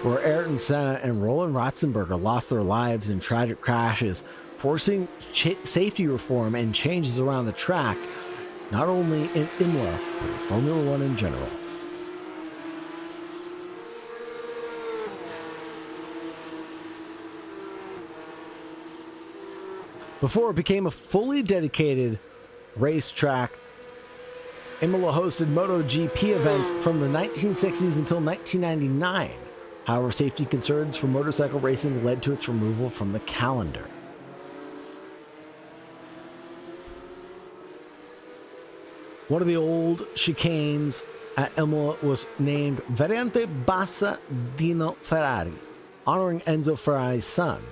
where Ayrton Senna and Roland Ratzenberger lost their lives in tragic crashes, forcing safety reform and changes around the track, not only in Imola, but in Formula One in general. Before it became a fully dedicated racetrack, Imola hosted MotoGP events from the 1960s until 1999. However, safety concerns for motorcycle racing led to its removal from the calendar. One of the old chicanes at Imola was named Variante Bassa Dino Ferrari, honoring Enzo Ferrari's son.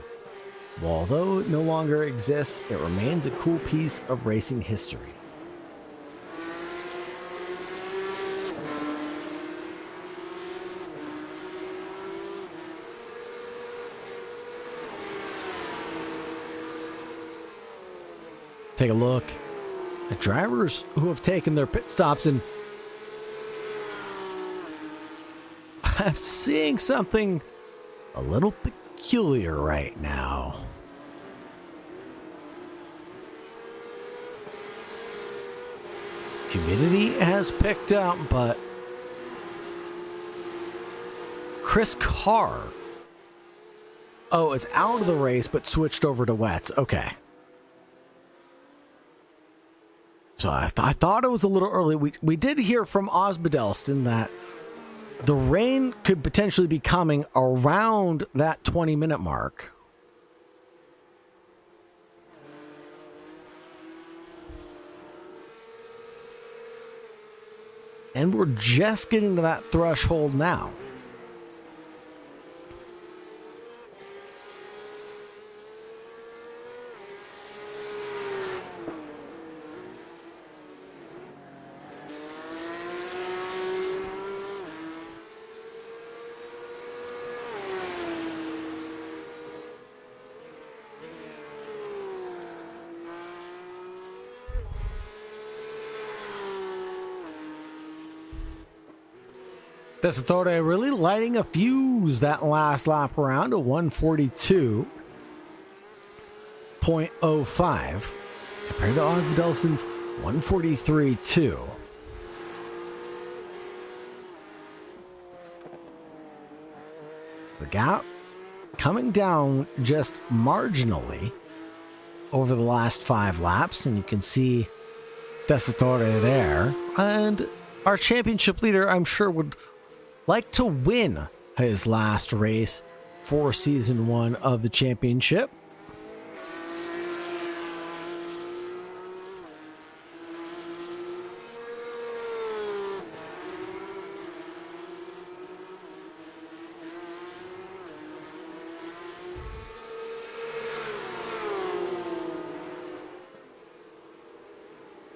Although it no longer exists, it remains a cool piece of racing history. Take a look at drivers who have taken their pit stops, and I'm seeing something a little peculiar right now. Humidity has picked up, but Chris Carr, is out of the race but switched over to wets. Okay. So I thought it was a little early. We did hear from Osbaldeston that the rain could potentially be coming around that 20-minute mark. And we're just getting to that threshold now. Tessitore really lighting a fuse that last lap around to 142.05 compared to Osbaldeston's 143.2. The gap coming down just marginally over the last 5 laps, and you can see Tessitore there. And our championship leader, I'm sure, would like to win his last race for season 1 of the championship.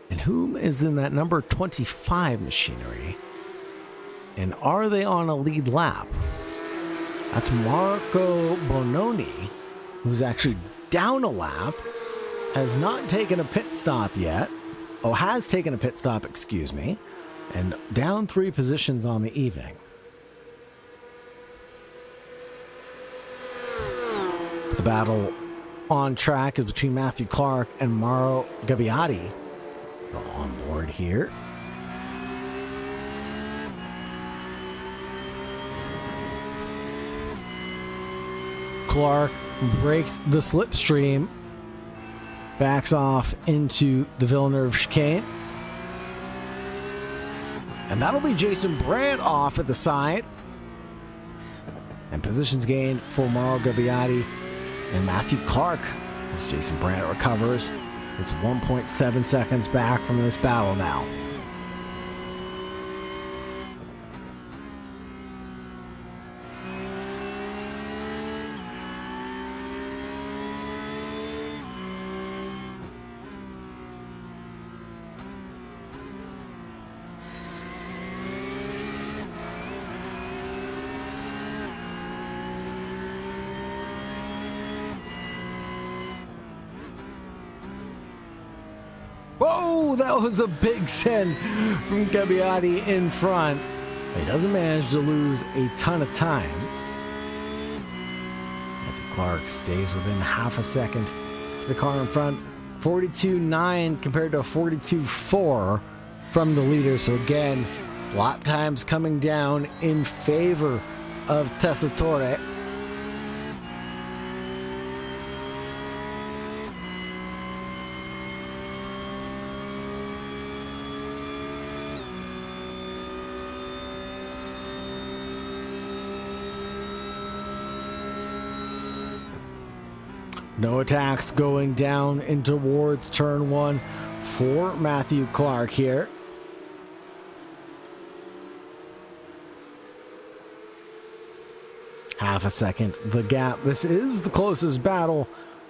And whom is in that number 25 machinery? And are they on a lead lap? That's Marco Bononi, who's actually down a lap, has not taken a pit stop yet. Oh, has taken a pit stop, excuse me, and down 3 positions on the evening. The battle on track is between Matthew Clark and Mauro Gabbiati on board here. Clark breaks the slipstream, backs off into the Villeneuve chicane. And that'll be Jason Brandt off at the side. And positions gained for Mauro Gabbiati and Matthew Clark as Jason Brandt recovers. It's 1.7 seconds back from this battle now. Whoa, that was a big send from Gabbiati in front. He doesn't manage to lose a ton of time. Matthew Clark stays within half a second to the car in front. 42.9 compared to 42.4 from the leader. So again, lap times coming down in favor of Tessitore. No attacks going down in towards turn one for Matthew Clark here. Half a second, the gap. This is the closest battle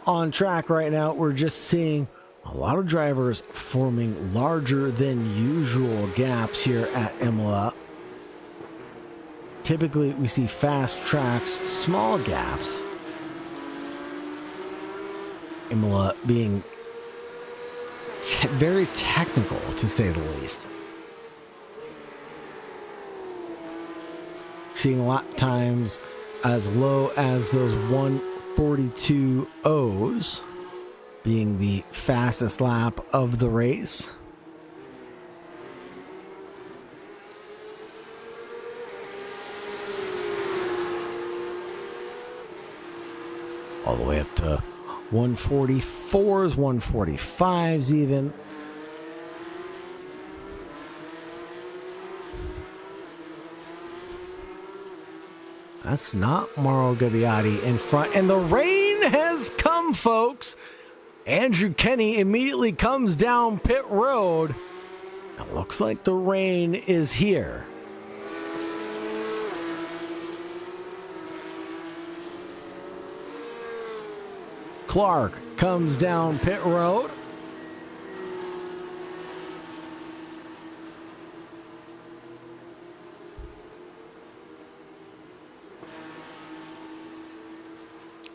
on track right now. We're just seeing a lot of drivers forming larger than usual gaps here at Imola. Typically, we see fast tracks, small gaps. Imola being very technical, to say the least. Seeing lap times as low as those 1:42 O's, being the fastest lap of the race. All the way up to 144s, 145s even. That's not Mauro Gabbiati in front. And the rain has come, folks. Andrew Kenny immediately comes down pit road. It looks like the rain is here. Clark comes down pit road.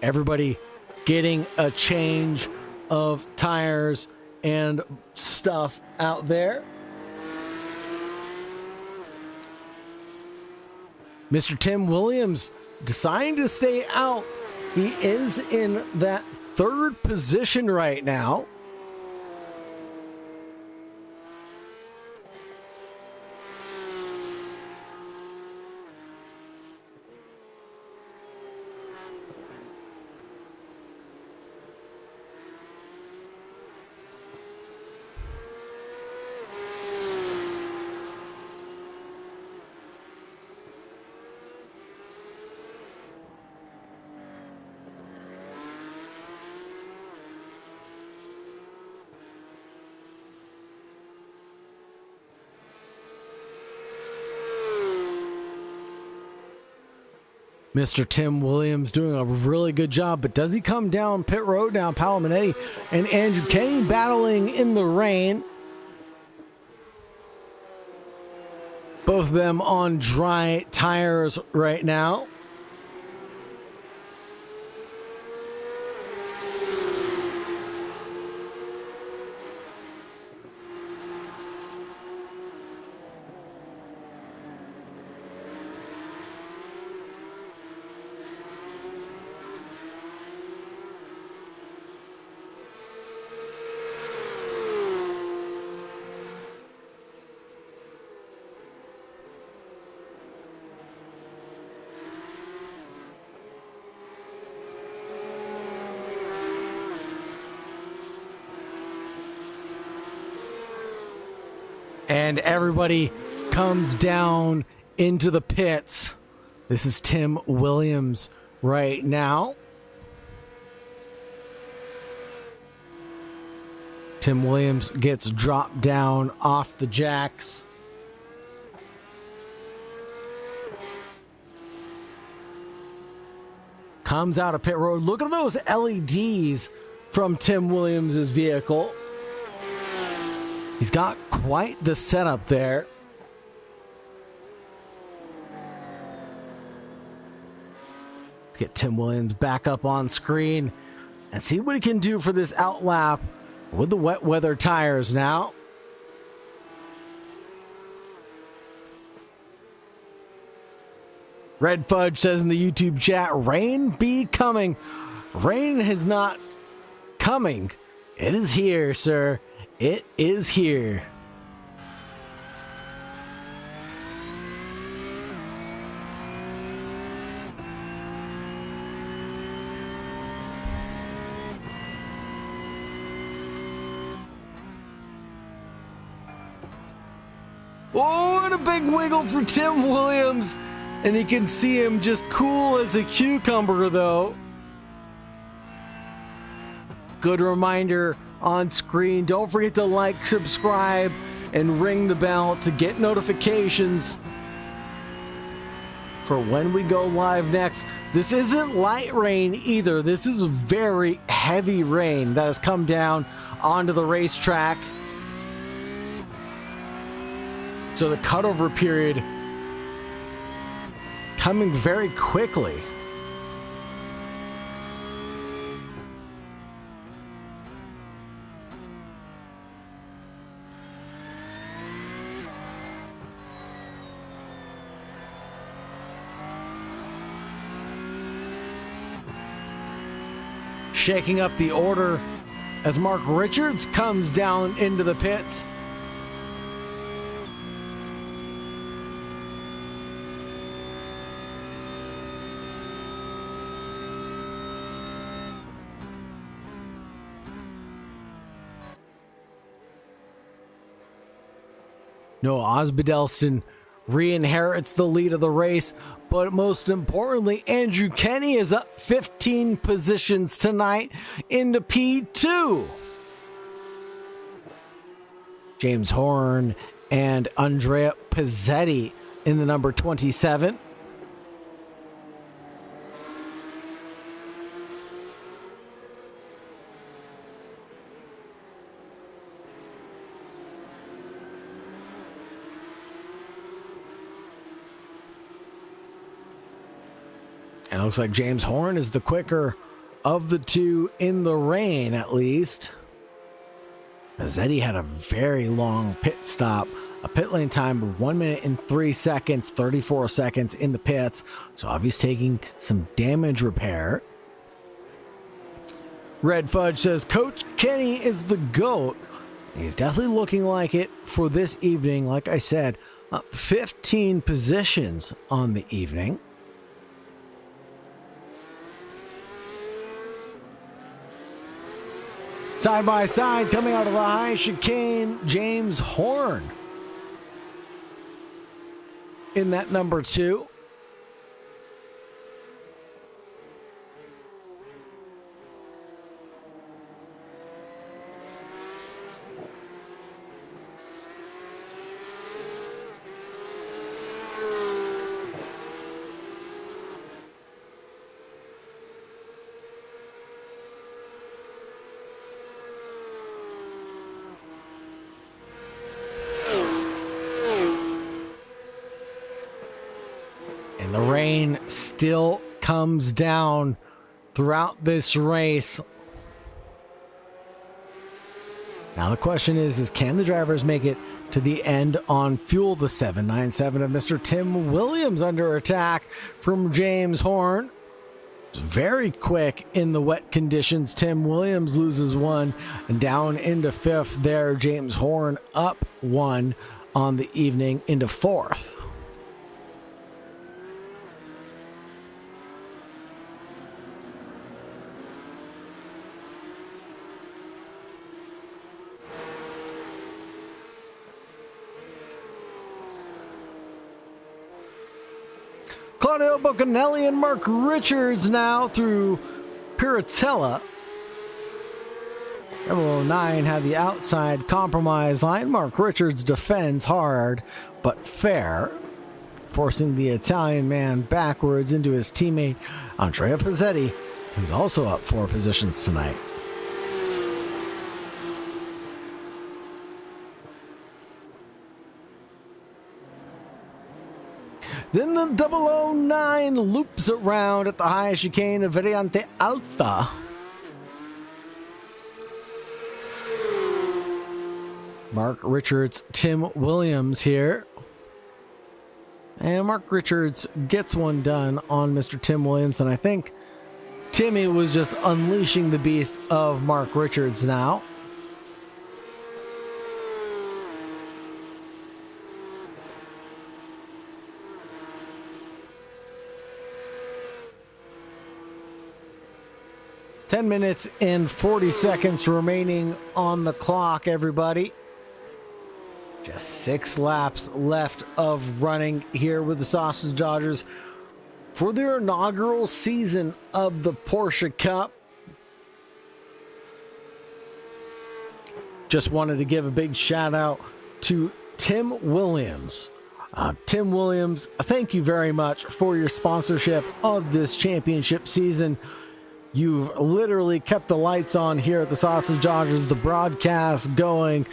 Everybody getting a change of tires and stuff out there. Mr. Tim Williams deciding to stay out. He is in that third position right now. Mr. Tim Williams doing a really good job, but does he come down pit road now? Palaminetti and Andrew Kenny battling in the rain. Both of them on dry tires right now. And everybody comes down into the pits. This is Tim Williams right now. Tim Williams gets dropped down off the jacks. Comes out of pit road. Look at those LEDs from Tim Williams' vehicle. He's got quite the setup there. Let's get Tim Williams back up on screen and see what he can do for this outlap with the wet weather tires now. Red Fudge says in the YouTube chat, rain be coming. Rain is not coming. It is here, sir. It is here. Oh, and a big wiggle for Tim Williams. And you can see him just cool as a cucumber, though. Good reminder on screen. Don't forget to like, subscribe, and ring the bell to get notifications for when we go live next. This isn't light rain either. This is very heavy rain that has come down onto the racetrack. So the cutover period coming very quickly. Shaking up the order as Mark Richards comes down into the pits. Noah Osbaldeston re-inherits the lead of the race, but most importantly, Andrew Kenny is up 15 positions tonight into P2. James Horn and Andrea Pizzetti in the number 27. And it looks like James Horn is the quicker of the two in the rain, at least. Pizzetti had a very long pit stop, a pit lane time of 1 minute and 3 seconds, 34 seconds in the pits. So he's taking some damage repair. Red Fudge says, Coach Kenny is the GOAT. He's definitely looking like it for this evening. Like I said, up 15 positions on the evening. Side by side, coming out of the high chicane, James Horn in that number 2. The rain still comes down throughout this race. Now the question is can the drivers make it to the end on fuel? The 797 of Mr. Tim Williams under attack from James Horn. It's very quick in the wet conditions. Tim Williams loses 1 and down into 5th there. James Horn up 1 on the evening into 4th. Claudio Boccanelli and Mark Richards now through Piratella. 09 had the outside compromise line. Mark Richards defends hard but fair, forcing the Italian man backwards into his teammate Andrea Pizzetti, who's also up 4 positions tonight. Then the 009 loops around at the high chicane of Variante Alta. Mark Richards, Tim Williams here. And Mark Richards gets one done on Mr. Tim Williams, and I think Timmy was just unleashing the beast of Mark Richards now. Ten minutes and 40 seconds remaining on the clock, everybody. Just 6 laps left of running here with the Sausage Dodgers for their inaugural season of the Porsche Cup. Just wanted to give a big shout out to Tim Williams. Tim Williams, thank you very much for your sponsorship of this championship season. You've literally kept the lights on here at the Sausage Dodgers, the broadcast going,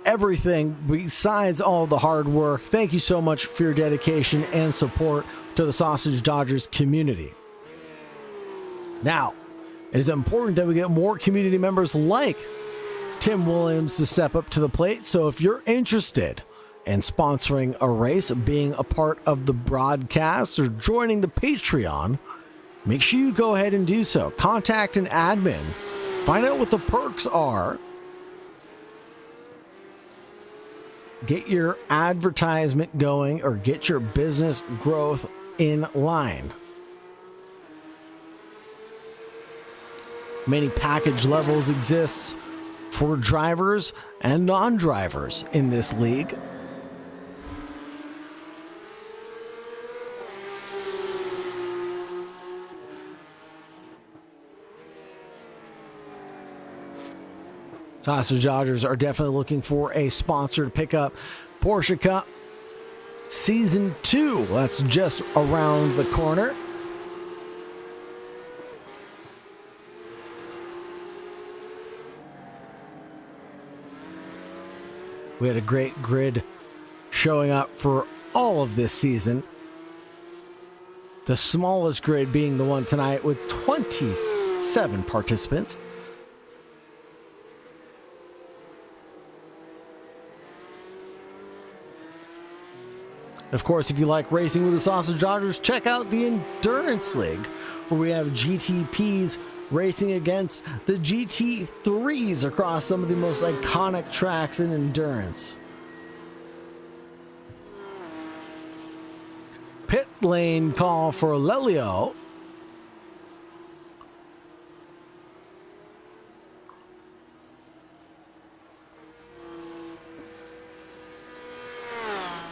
everything besides all the hard work. Thank you so much for your dedication and support to the Sausage Dodgers community. Now, it is important that we get more community members like Tim Williams to step up to the plate. So if you're interested in sponsoring a race, being a part of the broadcast, or joining the Patreon, make sure you go ahead and do so. Contact an admin. Find out what the perks are. Get your advertisement going, or get your business growth in line. Many package levels exist for drivers and non-drivers in this league. Sausage Dodgers are definitely looking for a sponsor to pick up Porsche Cup Season 2. That's just around the corner. We had a great grid showing up for all of this season. The smallest grid being the one tonight with 27 participants. Of course, if you like racing with the Sausage Dodgers, check out the Endurance League, where we have GTPs racing against the GT3s across some of the most iconic tracks in endurance. Pit lane call for Lelio.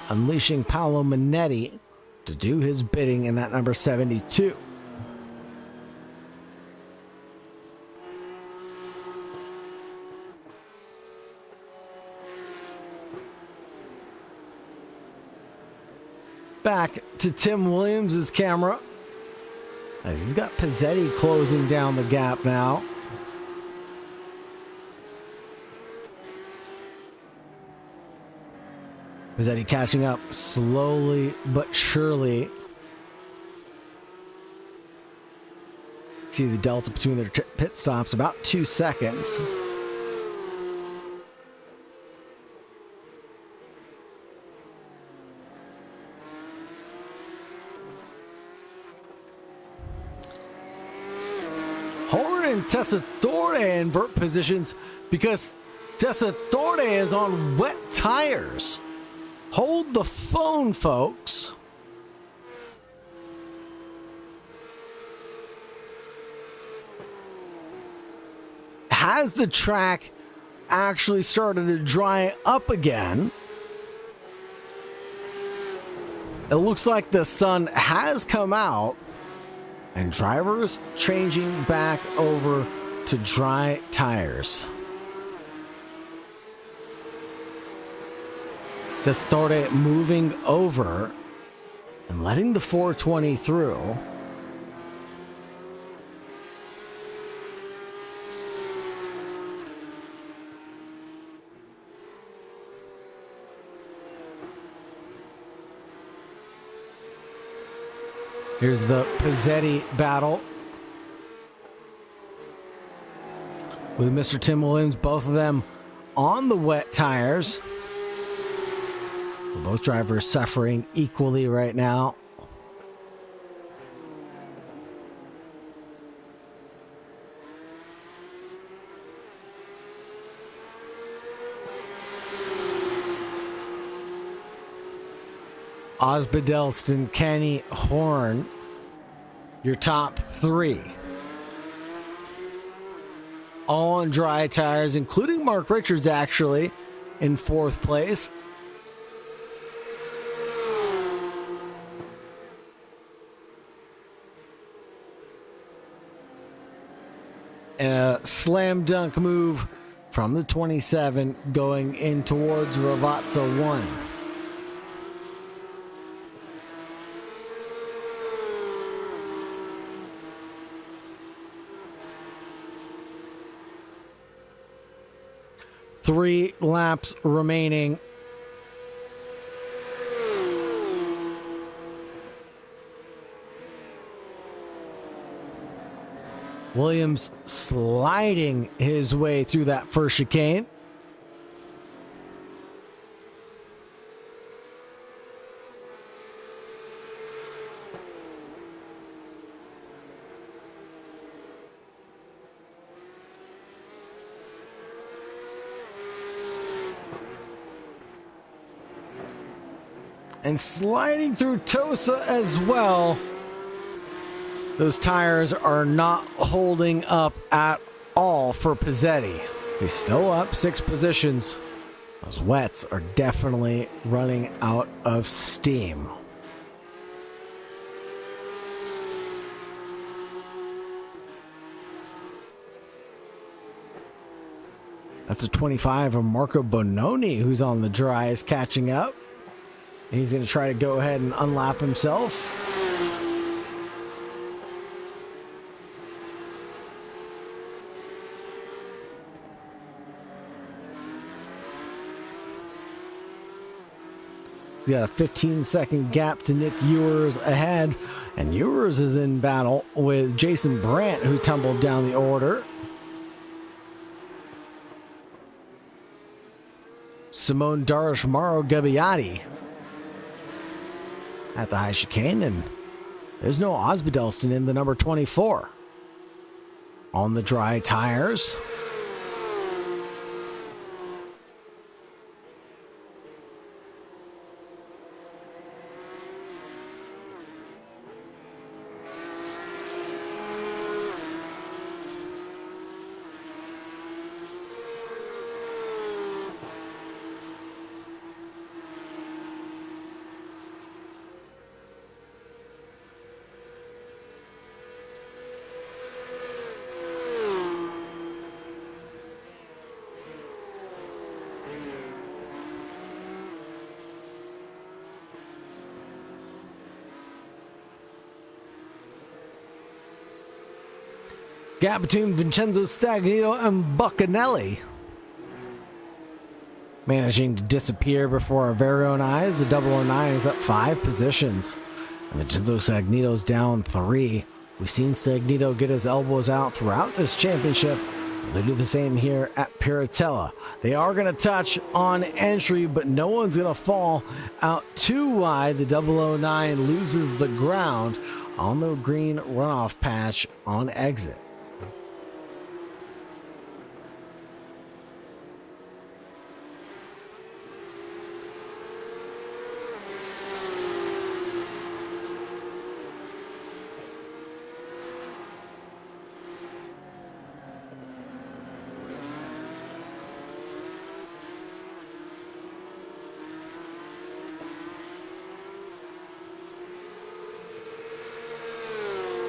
Unleashing Paolo Minetti to do his bidding in that number 72. Back to Tim Williams' camera, as he's got Pizzetti closing down the gap now. Pizzetti catching up slowly but surely. See the delta between their pit stops, about 2 seconds. Horn and Tessitore invert positions because Tessitore is on wet tires. Hold the phone, folks. Has the track actually started to dry up again? It looks like the sun has come out, and drivers changing back over to dry tires. Tessitore moving over and letting the 420 through. Here's the Pizzetti battle with Mr. Tim Williams, both of them on the wet tires. Both drivers suffering equally right now. Osbaldeston, Kenny, Horn, your top three. All on dry tires, including Mark Richards, actually, in fourth place. And a slam dunk move from the 27 going in towards Ravazza 1. Three laps remaining. Williams sliding his way through that first chicane. And sliding through Tosa as well. Those tires are not holding up at all for Pizzetti. He's still up 6 positions. Those wets are definitely running out of steam. That's a 25 of Marco Bononi, who's on the dries, catching up. He's going to try to go ahead and unlap himself. We got a 15-second gap to Nick Ewers ahead, and Ewers is in battle with Jason Brandt, who tumbled down the order. Simone Darish Maro Gabbiati at the high chicane, and there's no Osbaldeston in the number 24 on the dry tires. Gap between Vincenzo Stagnito and Buccanelli managing to disappear before our very own eyes. The 009 is up 5 positions. And Vincenzo Stagnito's down 3. We've seen Stagnito get his elbows out throughout this championship. They do the same here at Piratella. They are going to touch on entry, but no one's going to fall out too wide. The 009 loses the ground on the green runoff patch on exit.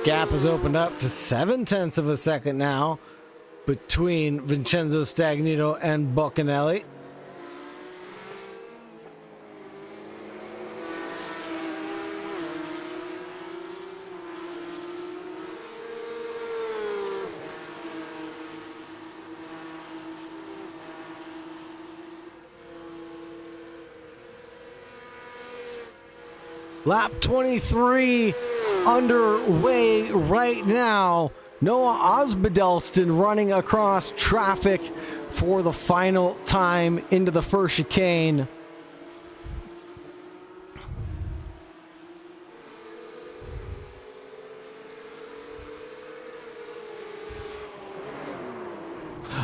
Gap has opened up to 0.7 of a second now between Vincenzo Stagnito and Buccanelli. Lap 23 underway right now. Noah Osbaldeston running across traffic for the final time into the first chicane.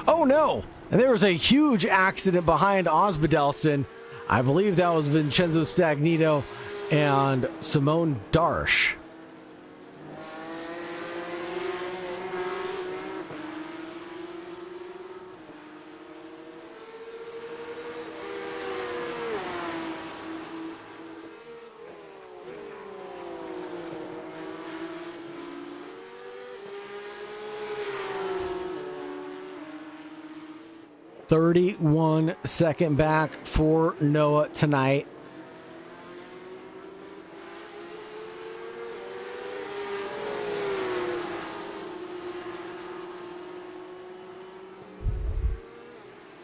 Oh no! And there was a huge accident behind Osbaldeston. I believe that was Vincenzo Stagnito and Simone Darsh. "31-second back for Noah tonight."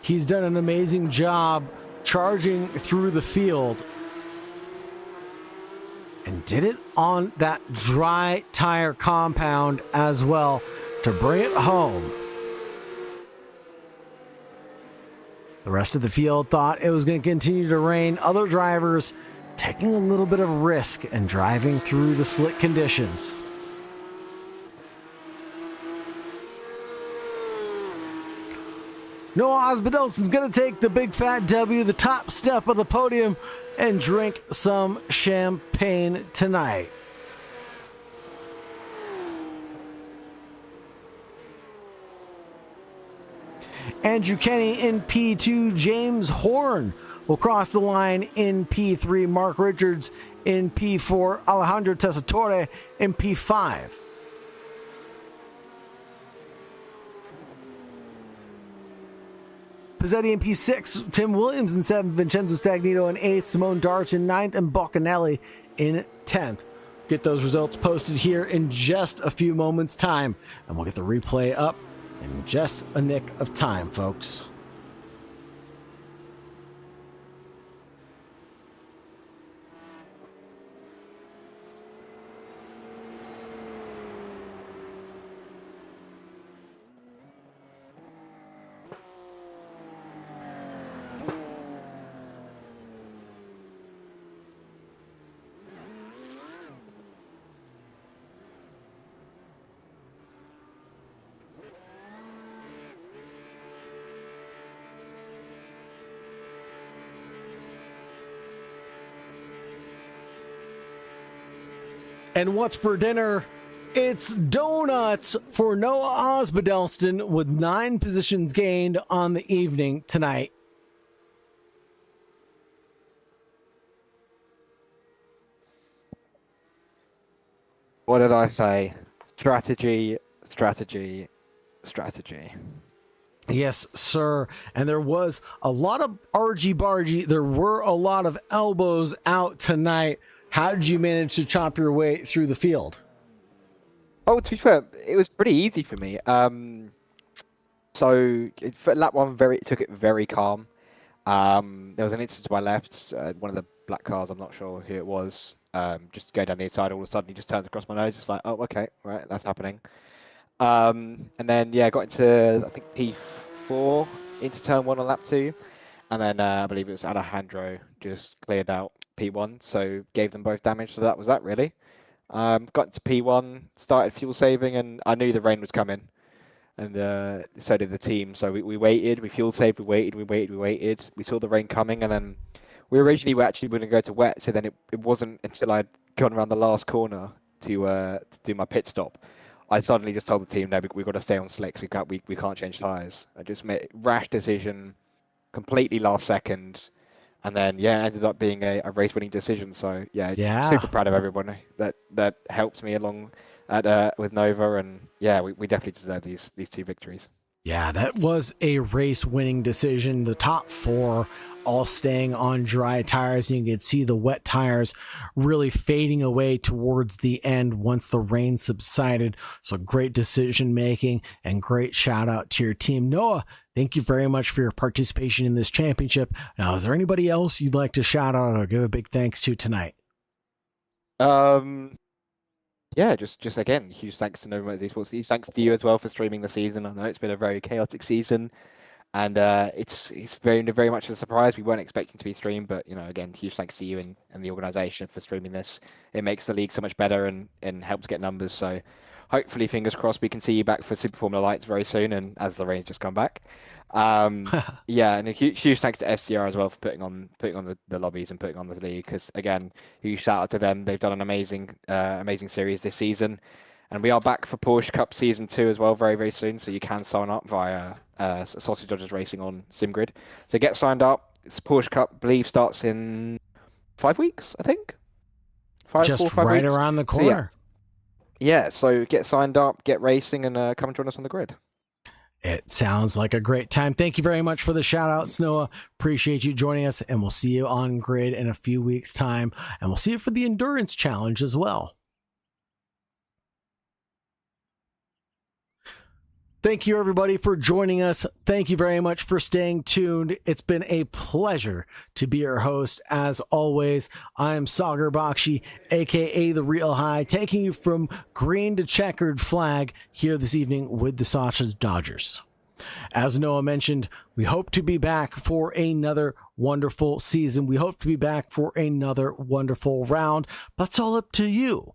He's done an amazing job charging through the field. And did it on that dry tire compound as well to bring it home. The rest of the field thought it was going to continue to rain. Other drivers taking a little bit of risk and driving through the slick conditions. Noah Osbaldeston's going to take the big fat W, the top step of the podium, and drink some champagne tonight. Andrew Kenny in P2. James Horn will cross the line in P3. Mark Richards in P4. Alejandro Tessitore in P5. Pizzetti in P6, Tim Williams in 7th, Vincenzo Stagnito in 8th, Simone Darch in 9th, and Balcanelli in 10th. Get those results posted here in just a few moments' time, and we'll get the replay up in just a nick of time, folks. And what's for dinner? It's donuts for Noah Osbaldeston with 9 positions gained on the evening tonight. What did I say? Strategy, strategy, strategy. Yes, sir. And there was a lot of argy-bargy. There were a lot of elbows out tonight. How did you manage to chop your way through the field? Oh, to be fair, it was pretty easy for me. For lap one, took it very calm. There was an incident to my left. One of the black cars, I'm not sure who it was, just go down the inside. All of a sudden, he just turns across my nose. It's like, oh, okay, right, that's happening. And then, yeah, I got into, I think, P4 into turn 1 on lap 2. And then I believe it was Alejandro just cleared out P1, so gave them both damage. So that was that, really. Got into P1, started fuel saving, and I knew the rain was coming. And so did the team. So we waited, we fuel saved, we waited. We saw the rain coming, and then we originally were actually going to go to wet. So then it wasn't until I'd gone around the last corner to do my pit stop. I suddenly just told the team, no, we've got to stay on slicks. We can't change tyres. I just made a rash decision, completely last second, and then ended up being a race-winning decision. So super proud of everybody that helped me along with Nova, and we definitely deserve these 2 victories. Yeah, that was a race-winning decision. The top 4 all staying on dry tires. You can see the wet tires really fading away towards the end once the rain subsided. So great decision-making and great shout-out to your team. Noah, thank you very much for your participation in this championship. Now, is there anybody else you'd like to shout out or give a big thanks to tonight? Yeah, just again, huge thanks to Nomad Esports. Huge thanks to you as well for streaming the season. I know it's been a very chaotic season, and it's very much a surprise. We weren't expecting to be streamed, but again, huge thanks to you and the organisation for streaming this. It makes the league so much better and helps get numbers. So hopefully, fingers crossed, we can see you back for Super Formula Lights very soon, and as the rain's just come back. Yeah, and a huge thanks to SCR as well for putting on the lobbies and putting on the league, because again, huge shout out to them. They've done an amazing series this season, and we are back for Porsche Cup Season 2 as well very soon. So you can sign up via Sausage Dodgers Racing on SimGrid. So get signed up. It's Porsche Cup, I believe, starts in 5 weeks, I think. Just 4 or 5 right weeks. around the corner. So get signed up, get racing, and come and join us on the grid. It sounds like a great time. Thank you very much for the shout outs, Noah. Appreciate you joining us, and we'll see you on grid in a few weeks' time, and we'll see you for the endurance challenge as well. Thank you, everybody, for joining us. Thank you very much for staying tuned. It's been a pleasure to be your host. As always, I am Saagar Bakshi, aka The Real High, taking you from green to checkered flag here this evening with the Sausage Dodgers. As Noah mentioned, we hope to be back for another wonderful season. We hope to be back for another wonderful round. But it's all up to you.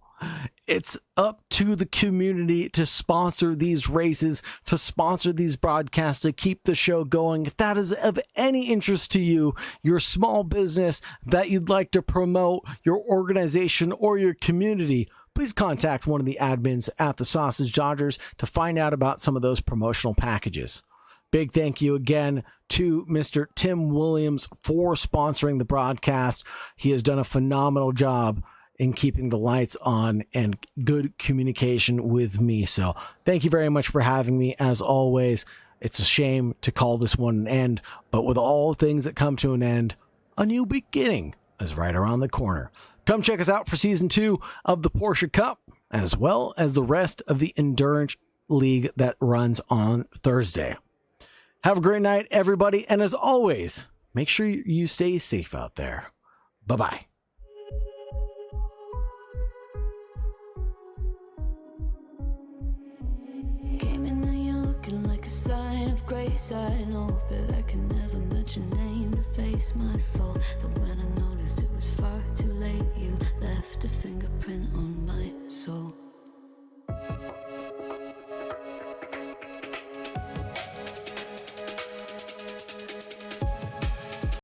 It's up to the community to sponsor these races, to sponsor these broadcasts, to keep the show going. If that is of any interest to you, your small business that you'd like to promote, your organization or your community, please contact one of the admins at the Sausage Dodgers to find out about some of those promotional packages. Big thank you again to Mr. Tim Williams for sponsoring the broadcast. He has done a phenomenal job in keeping the lights on and good communication with me. So thank you very much for having me. As always, it's a shame to call this one an end, but with all things that come to an end, a new beginning is right around the corner. Come check us out for Season 2 of the Porsche Cup, as well as the rest of the Endurance League that runs on Thursday. Have a great night, everybody. And as always, make sure you stay safe out there. Bye-bye. Grace, I know, but I can never mention name to face my fault. The